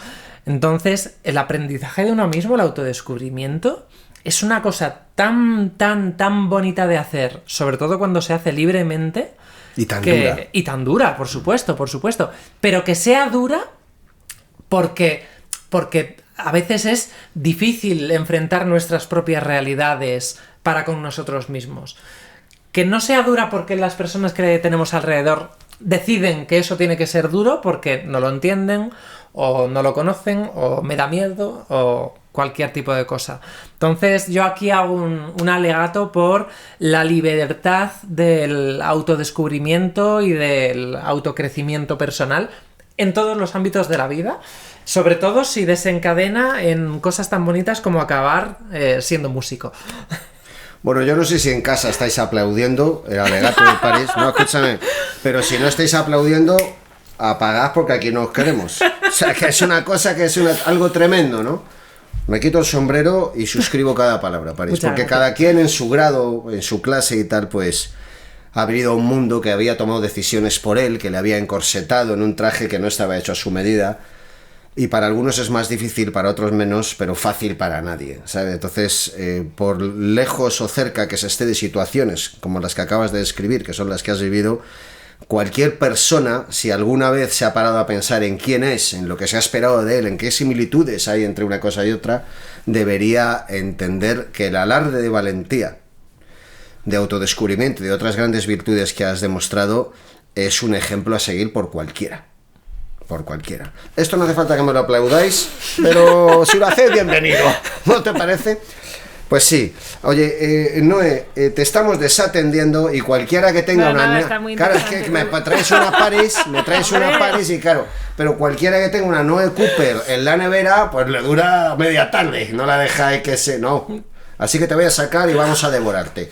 Entonces el aprendizaje de uno mismo, el autodescubrimiento, es una cosa tan bonita de hacer, sobre todo cuando se hace libremente y tan dura, por supuesto, pero que sea dura porque a veces es difícil enfrentar nuestras propias realidades para con nosotros mismos. Que no sea dura porque las personas que tenemos alrededor deciden que eso tiene que ser duro porque no lo entienden o no lo conocen o me da miedo o cualquier tipo de cosa. Entonces yo aquí hago un alegato por la libertad del autodescubrimiento y del autocrecimiento personal en todos los ámbitos de la vida, sobre todo si desencadena en cosas tan bonitas como acabar siendo músico. Bueno, yo no sé si en casa estáis aplaudiendo el alegato de París. No, escúchame. Pero si no estáis aplaudiendo, apagad porque aquí no os queremos. O sea, que es una cosa que es algo tremendo, ¿no? Me quito el sombrero y suscribo cada palabra, París. Muchas porque gracias. cada quien en su grado, en su clase y tal, pues ha vivido un mundo que había tomado decisiones por él, que le había encorsetado en un traje que no estaba hecho a su medida. Y para algunos es más difícil, para otros menos, pero fácil para nadie, ¿sabes? Entonces, por lejos o cerca que se esté de situaciones como las que acabas de describir, que son las que has vivido, cualquier persona, si alguna vez se ha parado a pensar en quién es, en lo que se ha esperado de él, en qué similitudes hay entre una cosa y otra, debería entender que el alarde de valentía, de autodescubrimiento y de otras grandes virtudes que has demostrado es un ejemplo a seguir por cualquiera. Por cualquiera. Esto no hace falta que me lo aplaudáis, pero si lo hacéis, bienvenido. ¿No te parece? Pues sí. Oye, Noé, te estamos desatendiendo y cualquiera que tenga está muy claro, es que me traes una Paris y claro, pero cualquiera que tenga una Noé Cooper en la nevera, pues le dura media tarde. No la dejáis que se... No. Así que te voy a sacar y vamos a devorarte.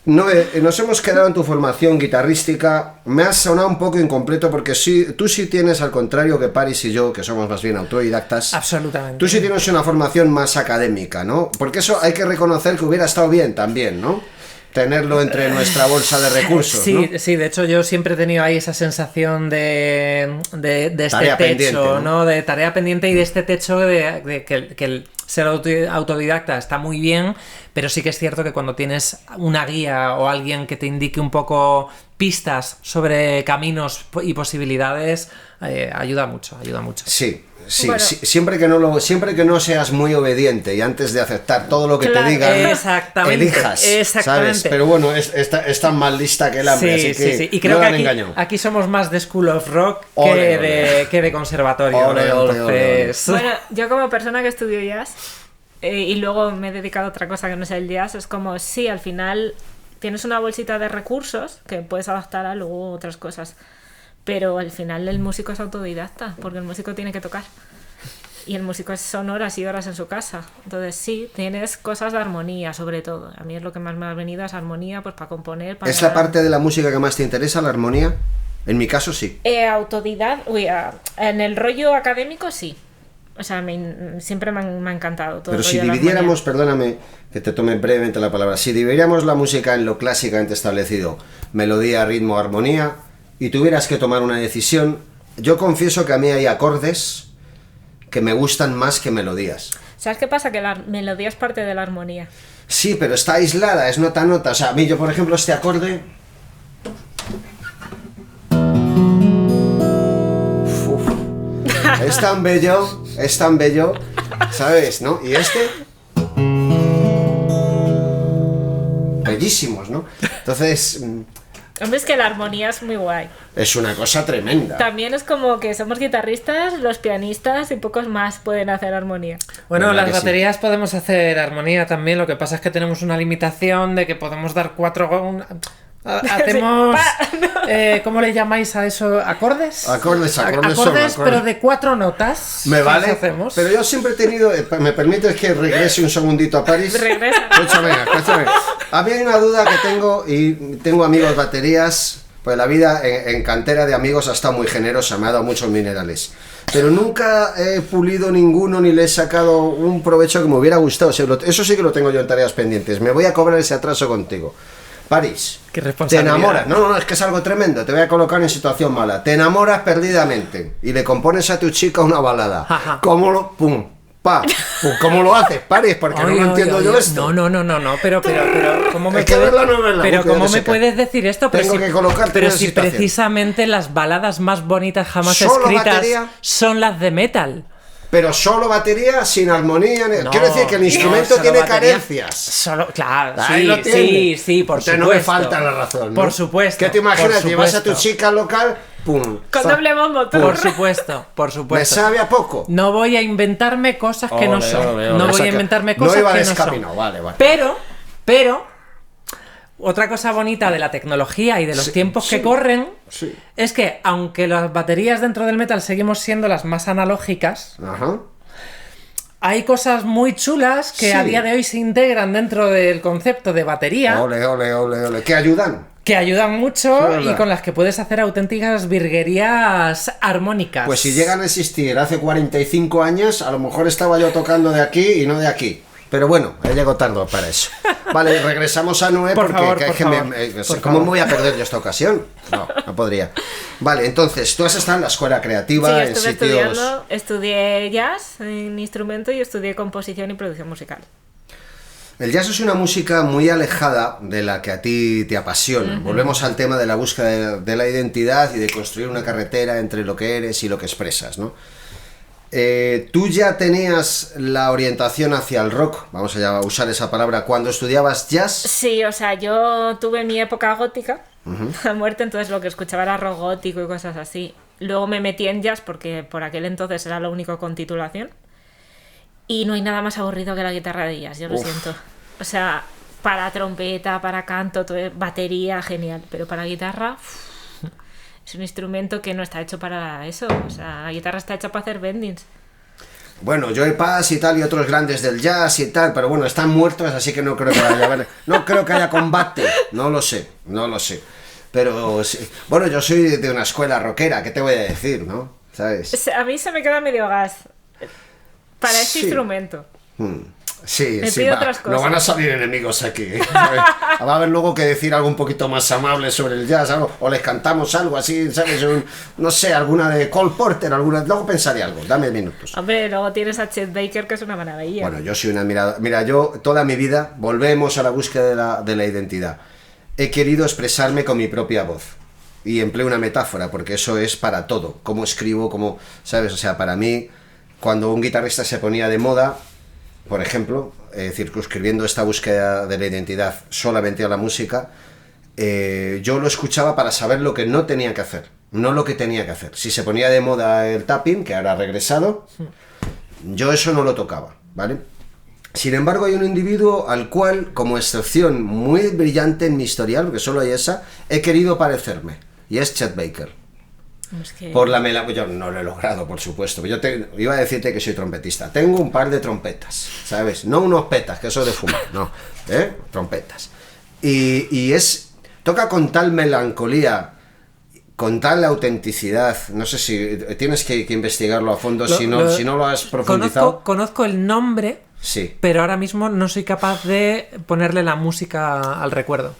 Noé, nos hemos quedado en tu formación guitarrística. Me has sonado un poco incompleto porque tú sí tienes, al contrario que Paris y yo, que somos más bien autodidactas. Absolutamente. Tú sí tienes una formación más académica, ¿no? Porque eso hay que reconocer que hubiera estado bien también, ¿no? Tenerlo entre nuestra bolsa de recursos, sí, ¿no? sí, de hecho yo siempre he tenido ahí esa sensación de este Tarea techo, pendiente, ¿no? De tarea pendiente y de este techo de que el ser autodidacta está muy bien, pero sí que es cierto que cuando tienes una guía o alguien que te indique un poco pistas sobre caminos y posibilidades, ayuda mucho. Sí. Bueno. Siempre que no seas muy obediente y antes de aceptar todo lo que Claro, te digan, elijas, exactamente. ¿sabes? Pero bueno, es tan más lista que el hambre, así que sí. Y creo no que la han engañado. aquí somos más de School of Rock Ole. que de conservatorio. Ole, ¿no? ole, ole. Entonces, Bueno, yo como persona que estudio jazz y luego me he dedicado a otra cosa que no sea el jazz, es como, sí, al final tienes una bolsita de recursos que puedes adaptar a luego otras cosas, pero al final el músico es autodidacta, porque el músico tiene que tocar. Y el músico son horas y horas en su casa. Entonces sí, tienes cosas de armonía sobre todo. A mí es lo que más me ha venido, es armonía, pues para componer. Para... ¿Es la parte de la música que más te interesa, la armonía? En mi caso sí. En el rollo académico sí. O sea, siempre me ha encantado todo. Pero el si rollo de la dividiéramos, armonía. perdóname que te tome brevemente la palabra, si dividiéramos la música en lo clásicamente establecido, melodía, ritmo, armonía, y tuvieras que tomar una decisión, yo confieso que a mí hay acordes que me gustan más que melodías. ¿Sabes qué pasa? Que la melodía es parte de la armonía. Sí, pero está aislada, es nota a nota. O sea, a mí yo, por ejemplo, este acorde... Uf, es tan bello, ¿sabes? ¿No? Y este... Bellísimos, ¿no? Entonces... Hombre, es que la armonía es muy guay. Es una cosa tremenda. También es como que somos guitarristas, los pianistas y pocos más pueden hacer armonía. bueno, ¿Verdad las que sí? baterías podemos hacer armonía también, lo que pasa es que tenemos una limitación de que podemos dar hacemos... ¿cómo le llamáis a eso? ¿Acordes? Acordes son, Acordes, acordes. pero de 4 notas. Me ¿Qué vale, hacemos? pero yo siempre he tenido... ¿Me permites que regrese un segundito a París? Regresa. Escúchame. A mí hay una duda que tengo, y tengo amigos baterías, pues la vida en cantera de amigos ha estado muy generosa, me ha dado muchos minerales. Pero nunca he pulido ninguno ni le he sacado un provecho que me hubiera gustado. O sea, eso sí que lo tengo yo en tareas pendientes. Me voy a cobrar ese atraso contigo. París, Qué te responsabilidad. enamoras, no, es que es algo tremendo, te voy a colocar en situación mala, te enamoras perdidamente y le compones a tu chica una balada, Ajá. ¿cómo lo, pum, pa, pum, cómo lo haces, París? Porque no lo entiendo yo esto. No, pero ¿cómo me Es que puedes, verla no es verla, pero mujer, ¿cómo ya te me seca. puedes decir esto? Pero Tengo que colocarte pero en una si situación. precisamente las baladas más bonitas jamás ¿Solo escritas batería? son las de metal. Pero solo batería, sin armonía. No, Quiero decir que el instrumento solo tiene batería. carencias. Claro, Ahí lo tienes. sí, por Entonces supuesto. no me falta la razón, ¿no? Por supuesto. ¿Qué te imaginas? por Llevas a tu supuesto. chica al local, pum. Con doble bombo, tú. Por supuesto, por ¿Me supuesto. sabe a poco? No voy a inventarme cosas que no Ole, son. ole, ole. No O voy sea a que inventarme no cosas iba que de no escape, son. no, vale. Pero, otra cosa bonita de la tecnología y de los Sí, tiempos sí. que corren Sí. es que, aunque las baterías dentro del metal seguimos siendo las más analógicas, Ajá. hay cosas muy chulas que Sí. a día de hoy se integran dentro del concepto de batería, Ole, ole, ole, ole. ¿Qué ayudan? que ayudan mucho Sí, verdad. y con las que puedes hacer auténticas virguerías armónicas. Pues si llegan a existir hace 45 años, a lo mejor estaba yo tocando de aquí y no de aquí. Pero bueno, he llegado tarde para eso. Vale, regresamos a Noé Por porque favor, que- por que favor, me- por ¿cómo favor. me voy a perder yo esta ocasión? No podría. Vale, entonces, tú has estado en la escuela Sí, creativa, yo en estuve sitios... estudiando, estudié jazz en instrumento y estudié composición y producción musical. El jazz es una música muy alejada de la que a ti te apasiona. Volvemos al tema de la búsqueda de la identidad y de construir una carretera entre lo que eres y lo que expresas, ¿no? ¿Tú ya tenías la orientación hacia el rock, vamos a usar esa palabra, cuando estudiabas jazz? Sí, o sea, yo tuve mi época gótica a muerte, entonces lo que escuchaba era rock gótico y cosas así. Luego me metí en jazz porque por aquel entonces era lo único con titulación. Y no hay nada más aburrido que la guitarra de jazz, yo lo siento. O sea, para trompeta, para canto, batería, genial. Pero para guitarra, es un instrumento que no está hecho para eso. O sea, la guitarra está hecha para hacer bendings. Bueno, Joe Pass y tal, y otros grandes del jazz y tal, pero bueno, están muertos, así que no creo que vaya a haber, no creo que haya combate, no lo sé. Pero, sí. Bueno, yo soy de una escuela rockera, ¿qué te voy a decir, no? ¿Sabes? A mí se me queda medio gas para este Sí. instrumento. Sí, Me sí, pido otras no cosas. van a salir enemigos aquí, ¿eh? Va a haber luego que decir algo un poquito más amable sobre el jazz, algo, o les cantamos algo así, ¿sabes? No sé, alguna de Cole Porter, luego pensaré algo, dame minutos. Hombre, luego tienes a Chet Baker, que es una maravilla. Bueno, yo soy un admirador. Mira, yo toda mi vida, volvemos a la búsqueda de la identidad. He querido expresarme con mi propia voz. Y empleo una metáfora, porque eso es para todo. Cómo escribo, cómo, ¿sabes? O sea, para mí, cuando un guitarrista se ponía de moda, por ejemplo, circunscribiendo esta búsqueda de la identidad solamente a la música, yo lo escuchaba para saber lo que no tenía que hacer, no lo que tenía que hacer. Si se ponía de moda el tapping, que ahora ha regresado, yo eso no lo tocaba, ¿vale? Sin embargo, hay un individuo al cual, como excepción muy brillante en mi historial, porque solo hay esa, he querido parecerme, y es Chet Baker. Es que... Por la yo no lo he logrado, por supuesto. Iba a decirte que soy trompetista. Tengo un par de trompetas, ¿sabes? No unos petas, que eso de fumar, no. Trompetas. Y toca con tal melancolía, con tal autenticidad. No sé si tienes que investigarlo a fondo, si no lo has profundizado. Conozco el nombre, Sí. pero ahora mismo no soy capaz de ponerle la música al recuerdo.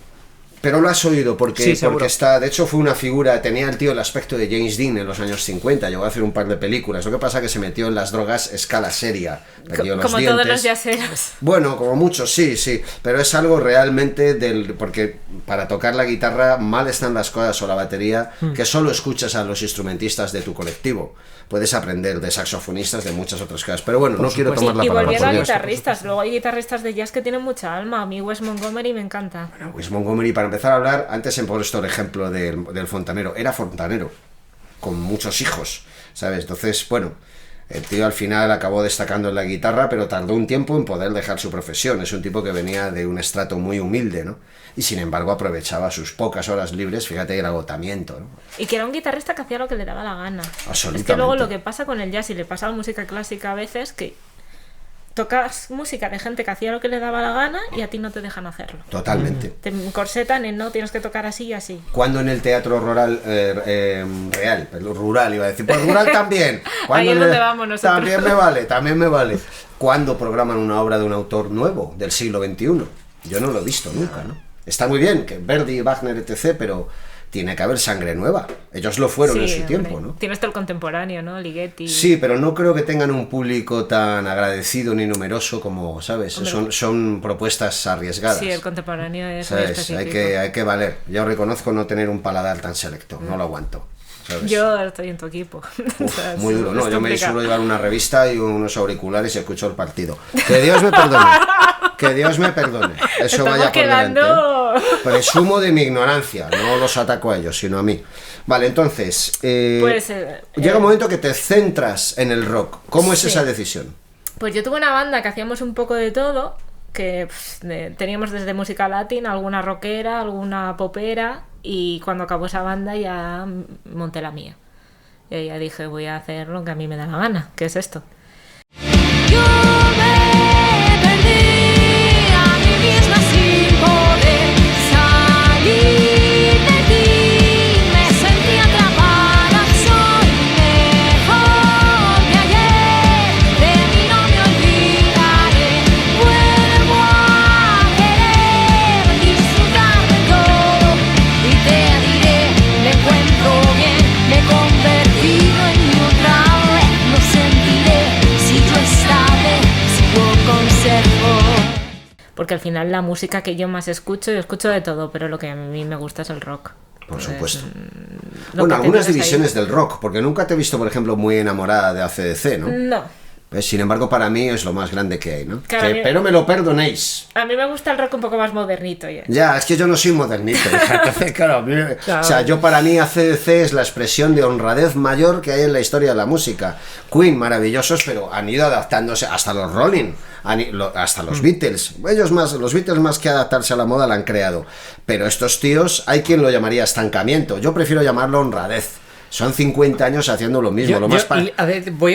Pero lo has oído porque, Sí, seguro. porque está, de hecho fue una figura, tenía el tío el aspecto de James Dean en los años 50, llegó a hacer un par de películas, lo que pasa que se metió en las drogas escala seria, perdió los como dientes. todos los yaceros. Bueno, como muchos, sí, pero es algo realmente porque para tocar la guitarra mal están las cosas o la batería, que solo escuchas a los instrumentistas de tu colectivo. Puedes aprender de saxofonistas, de muchas otras cosas, pero bueno, no quiero tomar la Y palabra, volviendo por a Dios. guitarristas, luego hay guitarristas de jazz que tienen mucha alma. A mí Wes Montgomery me encanta. Wes Montgomery, para empezar a hablar, antes he puesto el ejemplo del fontanero. Era fontanero, con muchos hijos, ¿sabes? Entonces, bueno, el tío al final acabó destacando en la guitarra, pero tardó un tiempo en poder dejar su profesión. Es un tipo que venía de un estrato muy humilde, ¿no? Y sin embargo aprovechaba sus pocas horas libres, fíjate el agotamiento, ¿no? Y que era un guitarrista que hacía lo que le daba la gana. Absolutamente. Es que luego lo que pasa con el jazz y le pasa a la música clásica a veces, que tocas música de gente que hacía lo que le daba la gana y a ti no te dejan hacerlo. Totalmente. Te corsetan en no, tienes que tocar así y así. Cuando en el teatro rural, rural iba a decir, pues rural también. Ahí es donde vamos nosotros. También me vale. Cuando programan una obra de un autor nuevo, del siglo XXI. Yo no lo he visto nunca, ¿no? Está muy bien, que Verdi, Wagner, etc., pero tiene que haber sangre nueva. Ellos lo fueron en su hombre. tiempo, ¿no? Tienes todo el contemporáneo, ¿no? Ligeti. Sí, pero no creo que tengan un público tan agradecido ni numeroso como, ¿sabes? Hombre. Son propuestas arriesgadas. Sí, el contemporáneo es muy ¿Sabes? específico. Hay que valer. Yo reconozco no tener un paladar tan selecto, no lo aguanto. ¿sabes? Yo estoy en tu equipo. O sea, Muy duro, no, es yo me complicado. suelo llevar una revista y unos auriculares y escucho el partido. Que Dios me perdone, que Dios me perdone. Eso Estamos vaya por delante. quedando... Presumo de mi ignorancia, no los ataco a ellos, sino a mí. Vale, entonces, llega un momento que te centras en el rock. ¿Cómo es Sí. esa decisión? Pues yo tuve una banda que hacíamos un poco de todo, que teníamos desde música latina, alguna rockera, alguna popera, y cuando acabó esa banda ya monté la mía. Y ahí ya dije, voy a hacer lo que a mí me da la gana, que es esto. Yo me perdí a mí misma sin poder salir de ti. Me sentí atrapada, soy mejor que ayer. De mí no me olvidaré, vuelvo a querer disfrutar de todo. Y te diré, me encuentro bien, me he convertido en neutral. No sentiré si yo esta vez sigo conservo. Porque al final la música que yo más escucho, yo escucho de todo, pero lo que a mí me gusta es el rock. Por supuesto. Lo Bueno, que algunas tendrás ahí. divisiones del rock, porque nunca te he visto, por ejemplo, muy enamorada de AC/DC, ¿no? No. Sin embargo, para mí es lo más grande que hay, ¿no? Claro, Pero me lo perdonéis. A mí me gusta el rock un poco más modernito ya. Ya, es que yo no soy modernito, hija. Entonces, claro, Claro. o sea, yo para mí AC/DC es la expresión de honradez mayor que hay en la historia de la música. Queen, maravillosos, pero han ido adaptándose hasta los Rolling, hasta los Beatles. Los Beatles más que adaptarse a la moda la han creado. Pero estos tíos, hay quien lo llamaría estancamiento. Yo prefiero llamarlo honradez. Son 50 años haciendo lo mismo.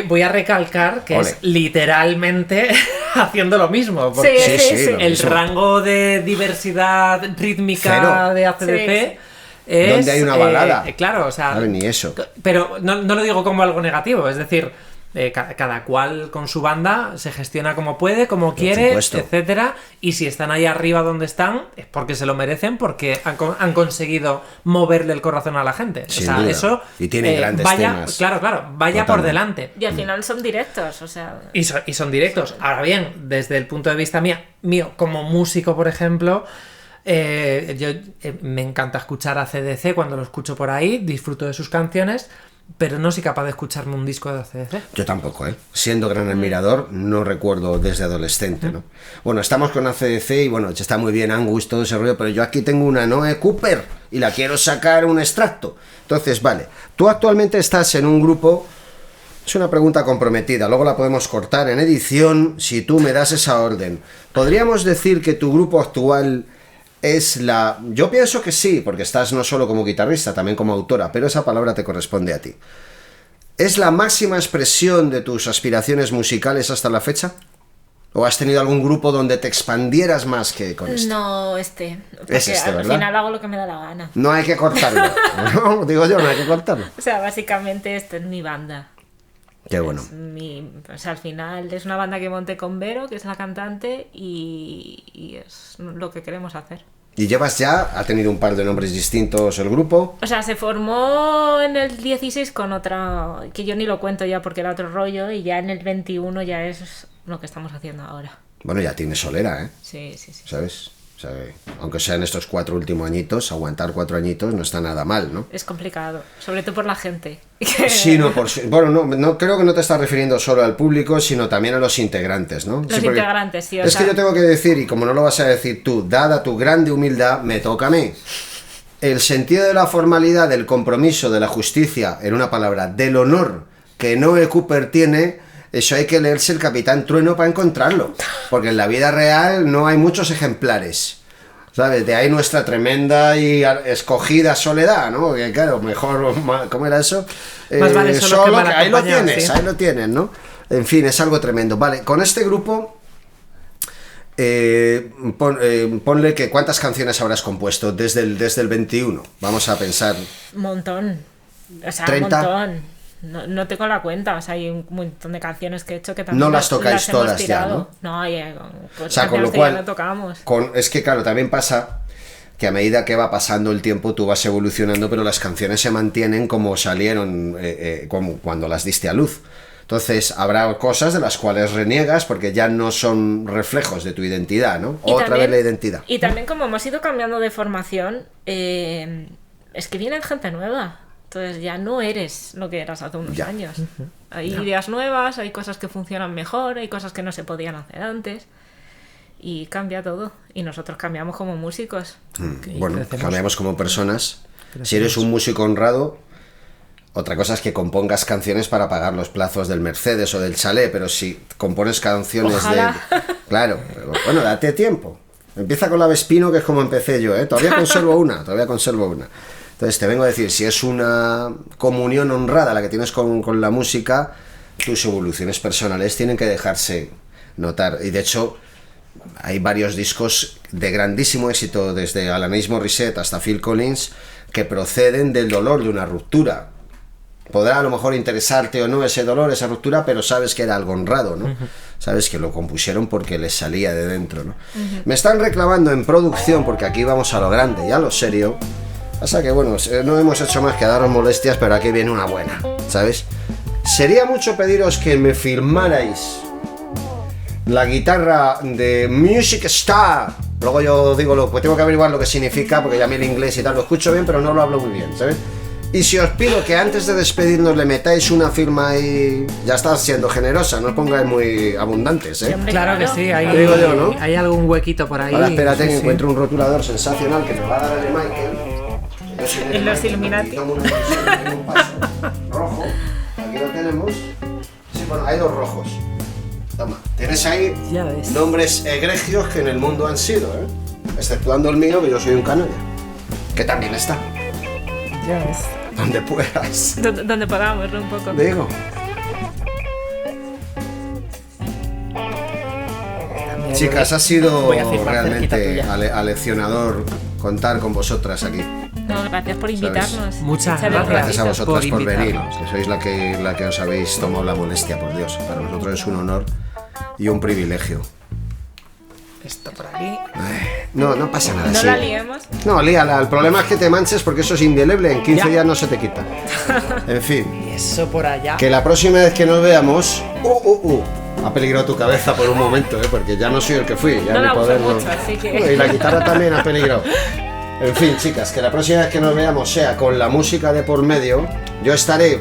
Voy a recalcar que Ole. es literalmente haciendo lo mismo. Porque Sí, sí, sí. lo el mismo. rango de diversidad rítmica Cero. de AC/DC Sí, es... Donde hay una balada. Claro, o sea... Claro, ni eso. Pero no lo digo como algo negativo, es decir... cada cual con su banda se gestiona como puede, como quiere, supuesto. etcétera, y si están ahí arriba donde están es porque se lo merecen, porque han conseguido moverle el corazón a la gente. Sin o sea, duda. eso Y tienen grandes vaya, temas. claro, vaya por Totalmente. delante. Y al final son directos, o sea... Y son directos. Ahora bien, desde el punto de vista mío como músico, por ejemplo, me encanta escuchar a AC/DC cuando lo escucho por ahí, disfruto de sus canciones, pero no soy capaz de escucharme un disco de AC/DC. Yo tampoco, ¿eh? Siendo gran admirador, no recuerdo desde adolescente, ¿no? Bueno, estamos con AC/DC y bueno, está muy bien Angus, todo ese rollo, pero yo aquí tengo una Noe Cooper y la quiero sacar un extracto. Entonces, vale, tú actualmente estás en un grupo... Es una pregunta comprometida, luego la podemos cortar en edición si tú me das esa orden. ¿Podríamos decir que tu grupo actual es la... Yo pienso que sí, porque estás no solo como guitarrista, también como autora, pero esa palabra te corresponde a ti. ¿Es la máxima expresión de tus aspiraciones musicales hasta la fecha? ¿O has tenido algún grupo donde te expandieras más que con este? No, porque Es este, al ¿verdad? final hago lo que me da la gana. No hay que cortarlo. No, digo yo, no hay que cortarlo. O sea, básicamente esta es mi banda. Qué bueno. O sea, al final es una banda que monté con Vero, que es la cantante, y es lo que queremos hacer. ¿Y llevas ya? ¿Ha tenido un par de nombres distintos el grupo? O sea, se formó en el 16 con otra, que yo ni lo cuento ya porque era otro rollo, y ya en el 21 ya es lo que estamos haciendo ahora. Bueno, ya tiene solera, ¿eh? Sí, sí, sí. ¿Sabes? O sea, aunque sean estos 4 últimos añitos, aguantar 4 añitos no está nada mal, ¿no? Es complicado, sobre todo por la gente. Sí, no, bueno, no creo que no te estás refiriendo solo al público, sino también a los integrantes, ¿no? Los Sí, porque integrantes, sí. O es sea, que yo tengo que decir, y como no lo vas a decir tú, dada tu grande humildad, me toca a mí. El sentido de la formalidad, del compromiso, de la justicia, en una palabra, del honor que Noe Cooper tiene, eso hay que leerse el Capitán Trueno para encontrarlo. Porque en la vida real no hay muchos ejemplares. ¿Sabes? De ahí nuestra tremenda y escogida soledad, ¿no? Que claro, mejor, ¿cómo era eso? Más vale solo que mal ahí lo acompañado, tienes, sí. ahí lo tienes, ¿no? En fin, es algo tremendo. Vale, con este grupo, ponle que ¿cuántas canciones habrás compuesto desde el 21? Vamos a pensar. un montón. O sea, 30. un montón. No tengo la cuenta, o sea, hay un montón de canciones que he hecho que también No las tocáis hemos todas ya, tirado. No, pues O sea, con canciones lo que cual, ya no tocamos. es que claro, también pasa que a medida que va pasando el tiempo tú vas evolucionando, pero las canciones se mantienen como salieron como cuando las diste a luz. Entonces habrá cosas de las cuales reniegas porque ya no son reflejos de tu identidad, ¿no? Y Otra también- vez la identidad. Y también como hemos ido cambiando de formación, es que viene gente nueva. Entonces ya no eres lo que eras hace unos Ya. años. Hay ideas nuevas, hay cosas que funcionan mejor, hay cosas que no se podían hacer antes. Y cambia todo. Y nosotros cambiamos como músicos. Bueno, crecemos. cambiamos como personas. Si eres un músico honrado, otra cosa es que compongas canciones para pagar los plazos del Mercedes o del chalet, pero si compones canciones Ojalá. Claro, pero bueno, date tiempo. Empieza con la Vespino, que es como empecé yo, ¿eh? Todavía conservo una. Entonces te vengo a decir, si es una comunión honrada la que tienes con la música, tus evoluciones personales tienen que dejarse notar. Y de hecho, hay varios discos de grandísimo éxito, desde Alanis Morissette hasta Phil Collins, que proceden del dolor de una ruptura. Podrá a lo mejor interesarte o no ese dolor, esa ruptura, pero sabes que era algo honrado, ¿no? Sabes que lo compusieron porque les salía de dentro, ¿no? Me están reclamando en producción, porque aquí vamos a lo grande y a lo serio. Pasa que, bueno, no hemos hecho más que daros molestias, pero aquí viene una buena, ¿sabes? Sería mucho pediros que me firmarais la guitarra de Music Star. Luego yo digo, pues tengo que averiguar lo que significa, porque ya a mí el inglés y tal lo escucho bien, pero no lo hablo muy bien, ¿sabes? Y si os pido que antes de despedirnos le metáis una firma y ya estás siendo generosa, no os pongáis muy abundantes, ¿eh? Sí, hombre, Claro que sí, hay, Digo yo, ¿no? hay algún huequito por ahí. Ahora espérate sí, que sí. encuentro un rotulador sensacional que me va a dar el de Michael. Yo soy el de En los Michael, Illuminati. y tomo una decisión, tengo un paso rojo, aquí lo tenemos. Sí, bueno, hay dos rojos. Toma, tienes ahí Ya ves. nombres egregios que en el mundo han sido, ¿eh? Exceptuando el mío, que yo soy un canaria. Que también está, Ya ves. donde puedas. Donde podamos, ¿no? Un poco. Digo. También Chicas, yo ha sido voy a firmar cerquita realmente tuya. aleccionador contar con vosotras aquí. No, gracias por invitarnos. Muchas Echar el gracias. Gracias a ratito. vosotras por venir, invitarnos. que sois la que os habéis tomado la molestia, por Dios. Para nosotros es un honor y un privilegio. Esto por aquí. No, no pasa nada. No sí. la liemos. No, líala. El problema es que te manches porque eso es indeleble. En 15 Ya. días no se te quita. En fin, Y eso por allá. que la próxima vez que nos veamos... Ha peligrado tu cabeza por un momento, porque ya no soy el que fui. Ya No mi la uso poder mucho, así que- Y la guitarra también ha peligrado. En fin, chicas, que la próxima vez que nos veamos sea con la música de por medio. Yo estaré,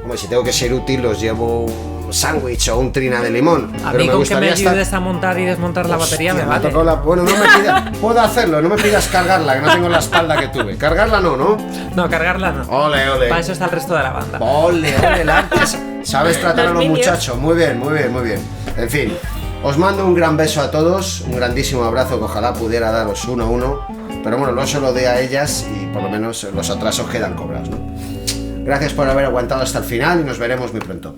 como si tengo que ser útil, os llevo un sándwich o un trina de limón. A pero mí me con que me gustaría estar... ayudes a montar y desmontar la batería me Hostia, ha vale. tocado la... Bueno, no me pidas... Puedo hacerlo, no me pidas cargarla, que no tengo la espalda que tuve. Cargarla no, ¿no? No, cargarla no. Ole, ole. Para eso está el resto de la banda. Ole, ole, el arte. Sabes tratar a Los los niños. muchachos. Muy bien, muy bien, muy bien. En fin, os mando un gran beso a todos, un grandísimo abrazo que ojalá pudiera daros uno a uno. Pero bueno, no se lo dé a ellas y por lo menos los atrasos quedan cobrados, ¿no? Gracias por haber aguantado hasta el final y nos veremos muy pronto.